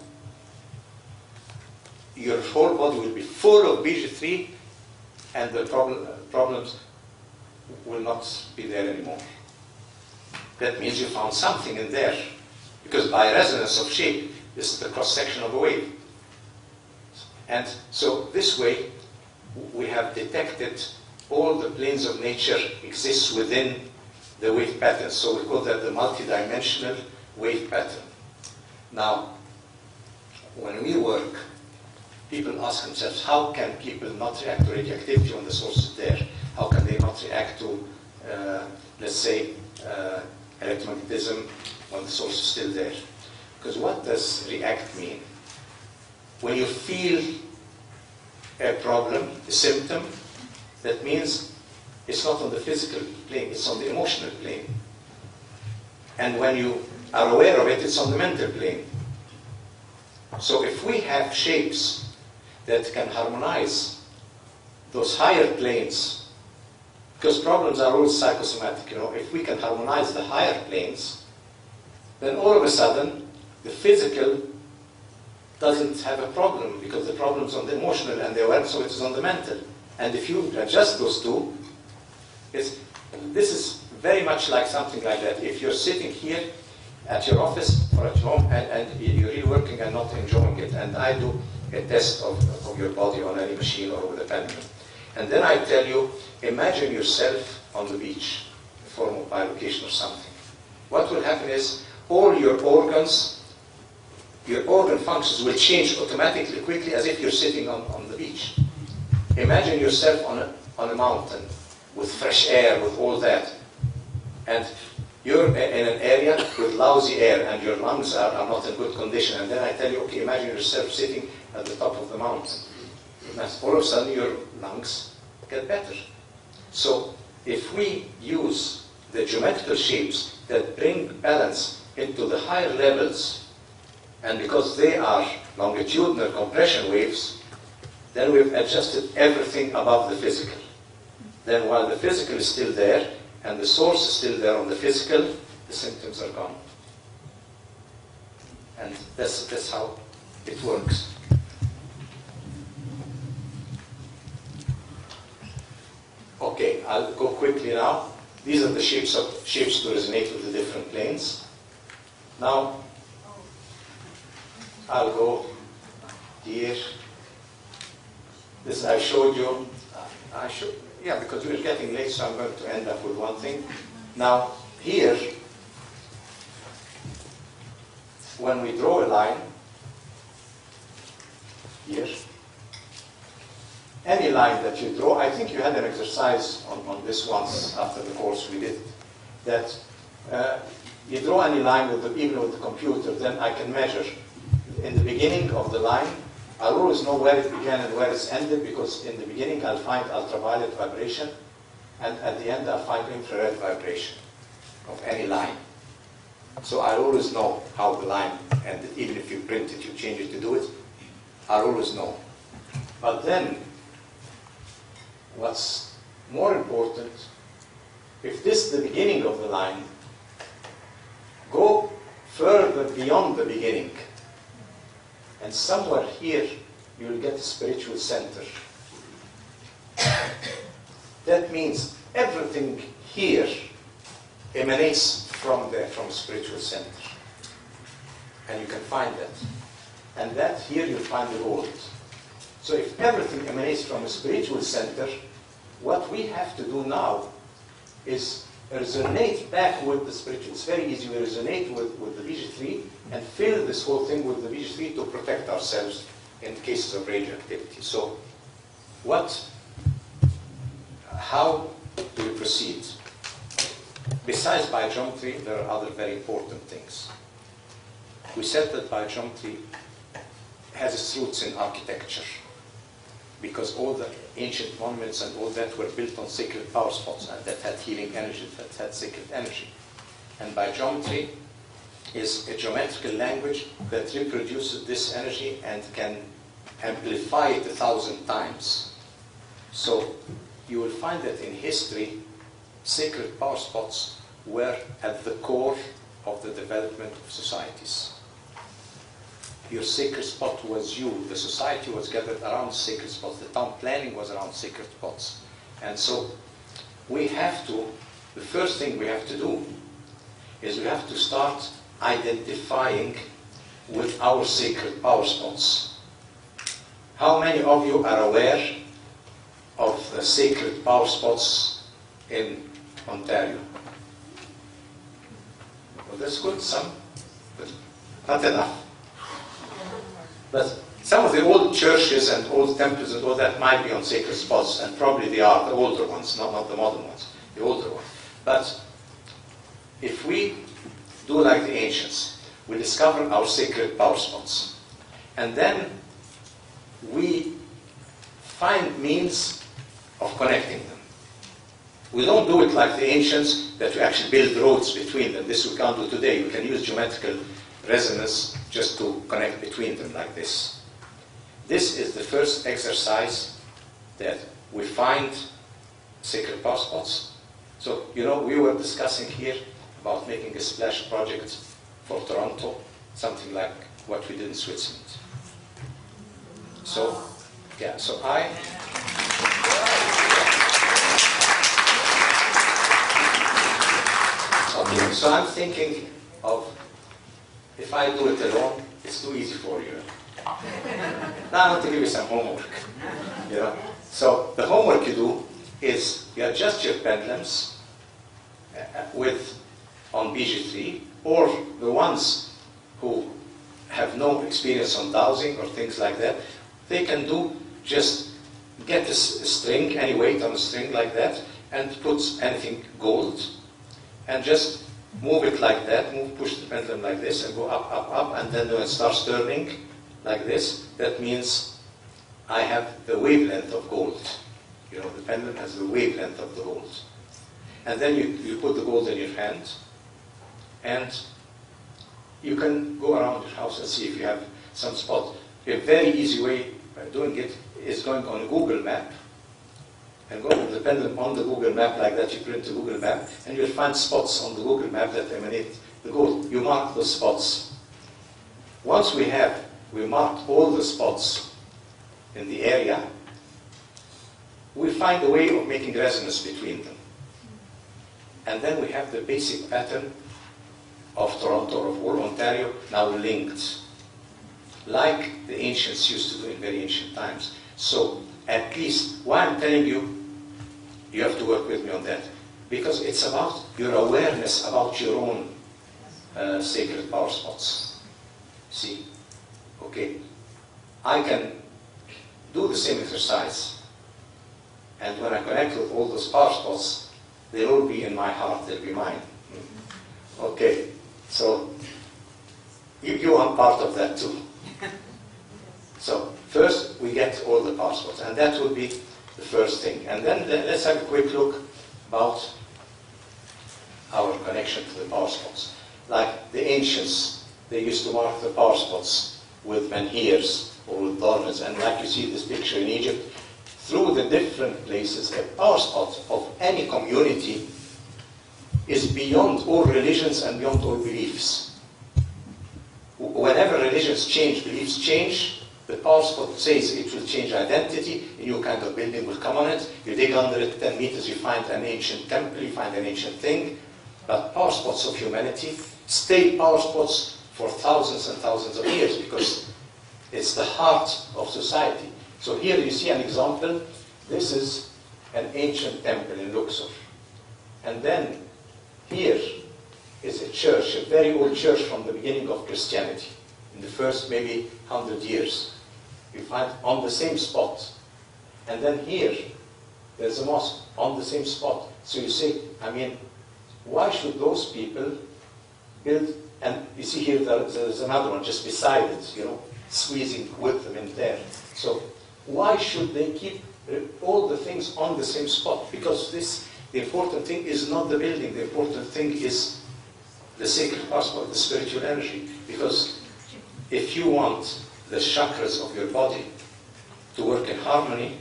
A: Your whole body will be full of BG3, and the problems will not be there anymore. That means you found something in there, because by resonance of shape, this is the cross-section of a wave. And so this way, we have detected all the planes of nature exist within the wave pattern. So we call that the multidimensional wave pattern. Now, when we work, people ask themselves, how can people not react to radioactivity when the source is there? How can they not react to, let's say, electromagnetism when the source is still there? Because what does react mean? When you feel a problem, a symptom, that means it's not on the physical plane, it's on the emotional plane. And when you are aware of it, it's on the mental plane. So if we have shapes that can harmonize those higher planes, because problems are always psychosomatic, you know, if we can harmonize the higher planes, then all of a sudden, the physical doesn't have a problem, because the problem's on the emotional and the awareness, so it is on the mental. And if you adjust those two, this is very much like something like that. If you're sitting here at your office or at home, and you're really working and not enjoying it. And I do a test of your body on any machine or with a pendulum. And then I tell you, imagine yourself on the beach, a form of bilocation or something. What will happen is all your organs, your organ functions will change automatically quickly as if you're sitting on the beach. Imagine yourself on a mountain with fresh air, with all that. And you're in an area with lousy air and your lungs are not in good condition. And then I tell you, okay, imagine yourself sitting at the top of the mountain. And all of a sudden your lungs get better. So if we use the geometrical shapes that bring balance into the higher levels, and because they are longitudinal compression waves, then we've adjusted everything above the physical. Then while the physical is still there, and the source is still there on the physical, the symptoms are gone. And that's how it works. Okay, I'll go quickly now. These are the shapes to resonate with the different planes. Now, I'll go here. This I showed you. Yeah, because we're getting late, so I'm going to end up with one thing. Now, here, when we draw a line, here, any line that you draw, I think you had an exercise on this once after the course we did, that you draw any line, even with the computer, then I can measure in the beginning of the line. I'll always know where it began and where it's ended, because in the beginning I'll find ultraviolet vibration, and at the end I'll find infrared vibration of any line. So I'll always know how the line ended. Even if you print it, you change it to do it, I'll always know. But then, what's more important, if this is the beginning of the line, go further beyond the beginning. And somewhere here, you will get a spiritual center. That means everything here emanates from there, from a spiritual center. And you can find that. And that here you'll find the gold. So if everything emanates from a spiritual center, what we have to do now is resonate back with the spiritual. It's very easy. We resonate with the BG3 and fill this whole thing with the BG3 to protect ourselves in cases of radioactivity. So how do we proceed? Besides biogeometry, there are other very important things. We said that biogeometry has its roots in architecture, because all the ancient monuments and all that were built on sacred power spots, and that had healing energy, that had sacred energy. And biogeometry is a geometrical language that reproduces this energy and can amplify it 1,000 times. So you will find that in history, sacred power spots were at the core of the development of societies. Your sacred spot was you. The society was gathered around sacred spots. The town planning was around sacred spots. And so the first thing we have to do is we have to start identifying with our sacred power spots. How many of you are aware of the sacred power spots in Ontario? Well, that's good, some, but not enough. But some of the old churches and old temples and all that might be on sacred spots, and probably they are, the older ones, not the modern ones, the older ones. But if we do like the ancients, we discover our sacred power spots, and then we find means of connecting them. We don't do it like the ancients, that we actually build roads between them. This we can't do today. We can use geometrical resonance just to connect between them like this. This is the first exercise that we find sacred power spots. So, we were discussing here about making a splash project for Toronto, something like what we did in Switzerland. So, yeah, so I'm thinking of if I do it alone, it's too easy for you. Now I want to give you some homework. You know? So the homework you do is you adjust your pendulums on BG3, or the ones who have no experience on dowsing or things like that, they can do just get a string, any weight on a string like that, and put anything gold, and just move it like that, push the pendulum like this, and go up, up, up, and then when it starts turning like this, that means I have the wavelength of gold. You know, the pendulum has the wavelength of the gold. And then you put the gold in your hand, and you can go around your house and see if you have some spot. A very easy way of doing it is going on a Google map, and go with the pendulum on the Google map like that. You print the Google map, and you'll find spots on the Google map that emanate the gold. You mark those spots. Once we marked all the spots in the area, we find a way of making resonance between them. And then we have the basic pattern of Toronto or of all Ontario now linked, like the ancients used to do in very ancient times. So at least, why I'm telling you, you have to work with me on that, because it's about your awareness about your own sacred power spots. See? Okay. I can do the same exercise, and when I connect with all those power spots, they'll all be in my heart, they'll be mine. Okay. So, you are part of that too. So, first we get all the power spots, and that would be the first thing. And then let's have a quick look about our connection to the power spots. Like the ancients, they used to mark the power spots with menhirs or with dolmens, and like you see this picture in Egypt, through the different places, a power spot of any community is beyond all religions and beyond all beliefs. Whenever religions change, beliefs change, the power spot says it will change identity, a new kind of building will come on it, you dig under it 10 meters, you find an ancient temple, you find an ancient thing, but power spots of humanity stay power spots for thousands and thousands of years, because it's the heart of society. So here you see an example. This is an ancient temple in Luxor. And then here is a church, a very old church from the beginning of Christianity, in the first maybe 100 years. You find on the same spot. And then here, there's a mosque on the same spot. So you say, I mean, why should those people build, and you see here there's another one just beside it, you know, squeezing with them in there. So why should they keep all the things on the same spot? Because the important thing is not the building, the important thing is the sacred power spot, the spiritual energy. Because if you want the chakras of your body to work in harmony,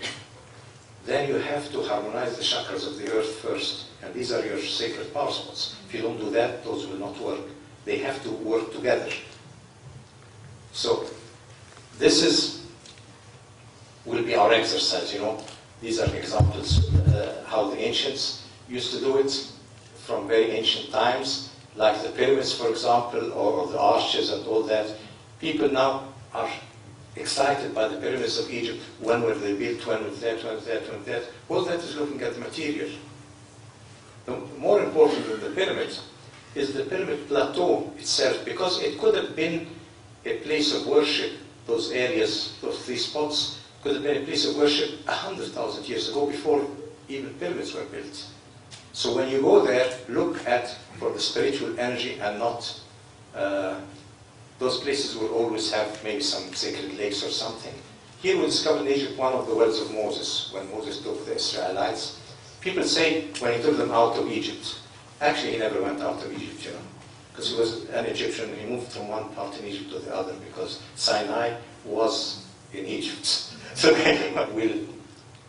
A: then you have to harmonize the chakras of the earth first. And these are your sacred power spots. If you don't do that, those will not work. They have to work together. So this will be our exercise, you know. These are examples how the ancients used to do it from very ancient times, like the pyramids, for example, or the arches and all that. People now are excited by the pyramids of Egypt. When were they built? When was that? When was that? When was that? All that is looking at the material. The more important than the pyramid is the pyramid plateau itself, because it could have been a place of worship. Those areas, those three spots, could have been a place of worship 100,000 years ago, before even pyramids were built. So when you go there, look for the spiritual energy, and not those places will always have maybe some sacred lakes or something. Here we discovered in Egypt one of the wells of Moses, when Moses took the Israelites. People say when he took them out of Egypt, actually he never went out of Egypt, you know, because he was an Egyptian and he moved from one part in Egypt to the other, because Sinai was in Egypt. So we'll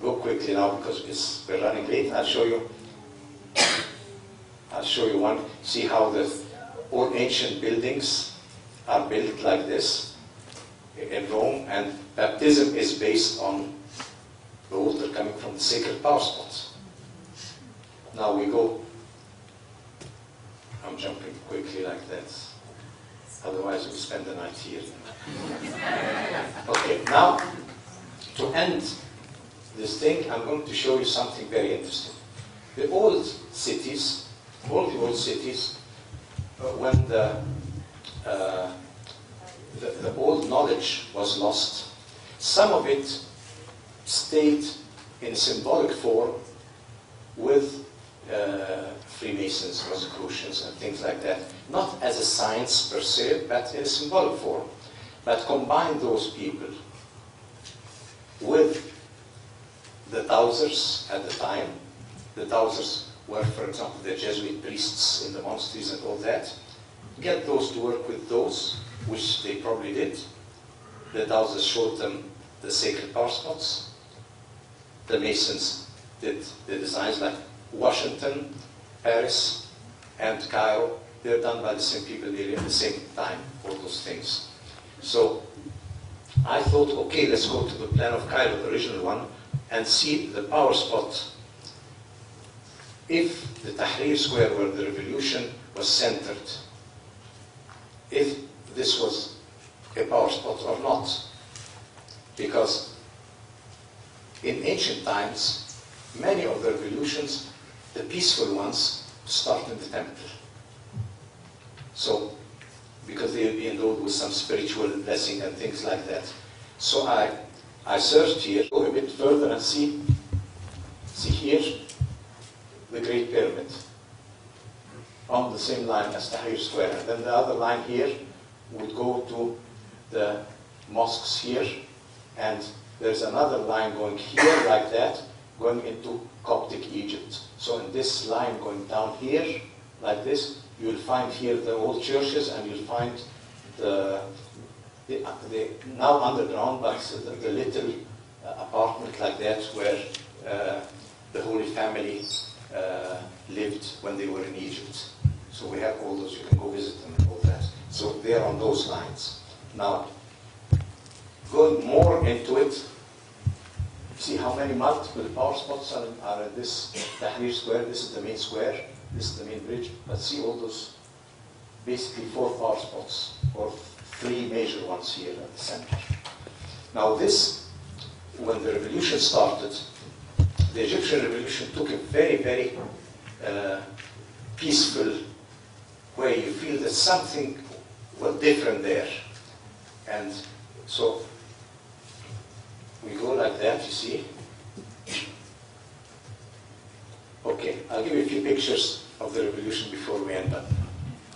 A: go quickly now because we're running late. I'll show you one. See how the old ancient buildings are built like this in Rome, and baptism is based on the water coming from the sacred power spots. Now we go, I'm jumping quickly like that. Otherwise, we'll spend the night here. Okay, now, to end this thing, I'm going to show you something very interesting. The old cities, when the old knowledge was lost, some of it stayed in symbolic form with Freemasons, Rosicrucians, and things like that. Not as a science per se, but in a symbolic form. But combine those people with the Dowsers at the time. The Dowsers were, for example, the Jesuit priests in the monasteries and all that. Get those to work with those, which they probably did. The Dowsers showed them the sacred power spots. The Masons did the designs like Washington, Paris, and Cairo. They're done by the same people nearly at the same time, all those things. So I thought, okay, let's go to the plan of Cairo, the original one, and see the power spot. If the Tahrir Square, where the revolution was centered, if this was a power spot or not. Because in ancient times, many of the revolutions, the peaceful ones, start in the temple. So, because they will be endowed with some spiritual blessing and things like that. So I searched here, go a bit further and see here, the Great Pyramid, on the same line as Tahrir Square. And then the other line here would go to the mosques here, and there's another line going here like that, going into Coptic Egypt. So in this line going down here, like this, you'll find here the old churches, and you'll find the now underground, but the little apartment like that where the Holy Family lived when they were in Egypt. So we have all those, you can go visit them and all that. So they're on those lines. Now, going more into it, see how many multiple power spots are in this Tahrir Square. This is the main square, this is the main bridge, but see all those, basically 4 power spots, or 3 major ones here at the center. Now this, when the revolution started, the Egyptian revolution took a very, very peaceful way. You feel that something was different there. And so we go like that, you see. Okay, I'll give you a few pictures of the revolution before we end up.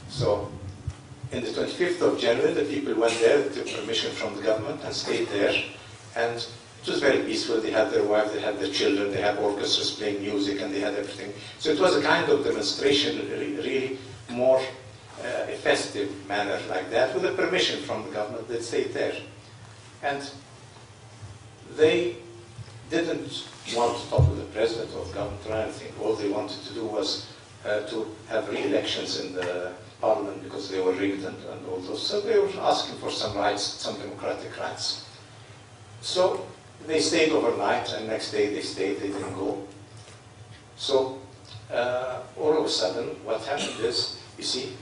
A: So, in the 25th of January, the people went there, took permission from the government, and stayed there. And it was very peaceful. They had their wives, they had their children, they had orchestras playing music, and they had everything. So it was a kind of demonstration, really more a festive manner like that, with the permission from the government. They stayed there. And they didn't want to talk with the president or the government or anything. All they wanted to do was to have re-elections in the parliament, because they were rigged and all those. So they were asking for some rights, some democratic rights. So they stayed overnight, and next day they stayed, they didn't go. So all of a sudden, what happened is, you see,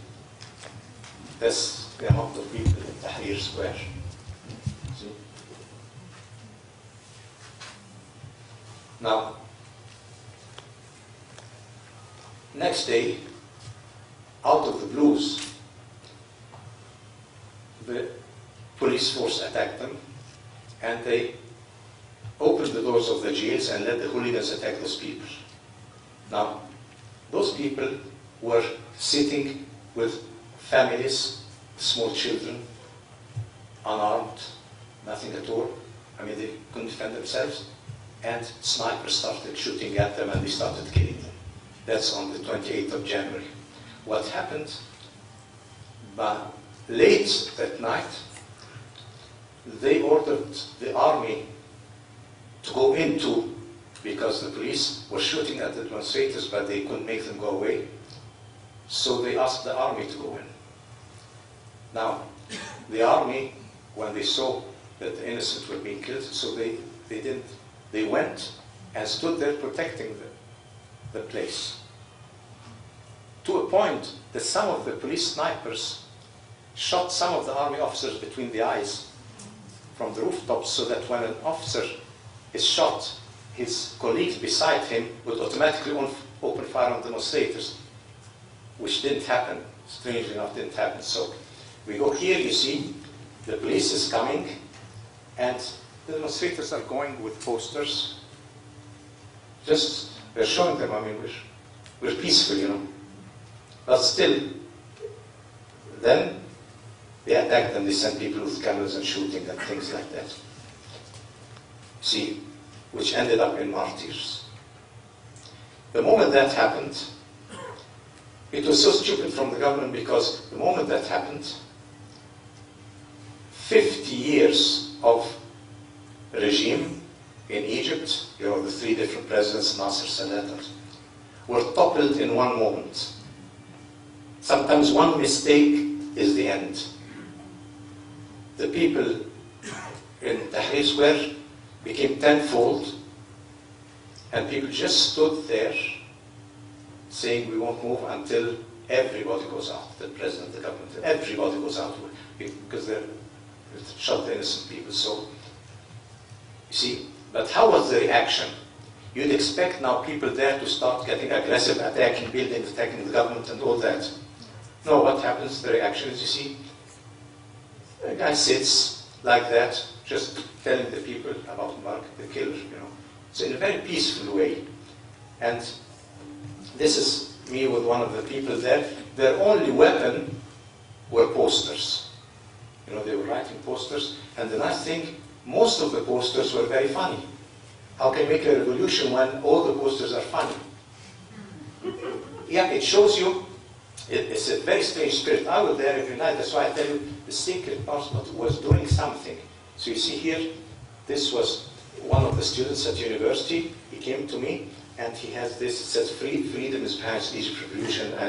A: that's the amount of people in Tahrir Square. See? Now, next day, out of the blues, the police force attacked them, and they opened the doors of the jails and let the hooligans attack those people. Now, those people were sitting with families, small children, unarmed, nothing at all. I mean, they couldn't defend themselves. And snipers started shooting at them, and they started killing them. That's on the 28th of January. What happened? But late that night, they ordered the army to go into, because the police were shooting at the demonstrators, but they couldn't make them go away. So they asked the army to go in. Now, the army, when they saw that the innocents were being killed, so they went and stood there protecting the place. To a point that some of the police snipers shot some of the army officers between the eyes from the rooftops, so that when an officer is shot, his colleagues beside him would automatically open fire on demonstrators, which didn't happen. Strangely enough, didn't happen. So we go here, you see, the police is coming, and the demonstrators are going with posters. Just, we're showing them, I mean, we're peaceful, you know. But still, then they attack them, they send people with cameras and shooting and things like that. See, which ended up in martyrs. The moment that happened, it was so stupid from the government, because the moment that happened, 50 years of regime in Egypt, you know, the 3 different presidents, Nasser, Sadat, were toppled in one moment. Sometimes one mistake is the end. The people in Tahrir Square became tenfold, and people just stood there saying, we won't move until everybody goes out, the president, the government, everybody goes out, because they're shot the innocent people. So, you see, but how was the reaction? You'd expect now people there to start getting aggressive, attacking buildings, attacking the government and all that. No, what happens? The reaction is, you see, a guy sits like that, just telling the people about Mark, the killer, you know. So in a very peaceful way. And this is me with one of the people there. Their only weapon were posters. You know, they were writing posters. And the nice thing, most of the posters were very funny. How can you make a revolution when all the posters are funny? Yeah, it shows you, it's a very strange spirit. I was there every night, that's why I tell you, the secret passport was doing something. So you see here, this was one of the students at university. He came to me, and he has this, it says, freedom is behind Egypt revolution. And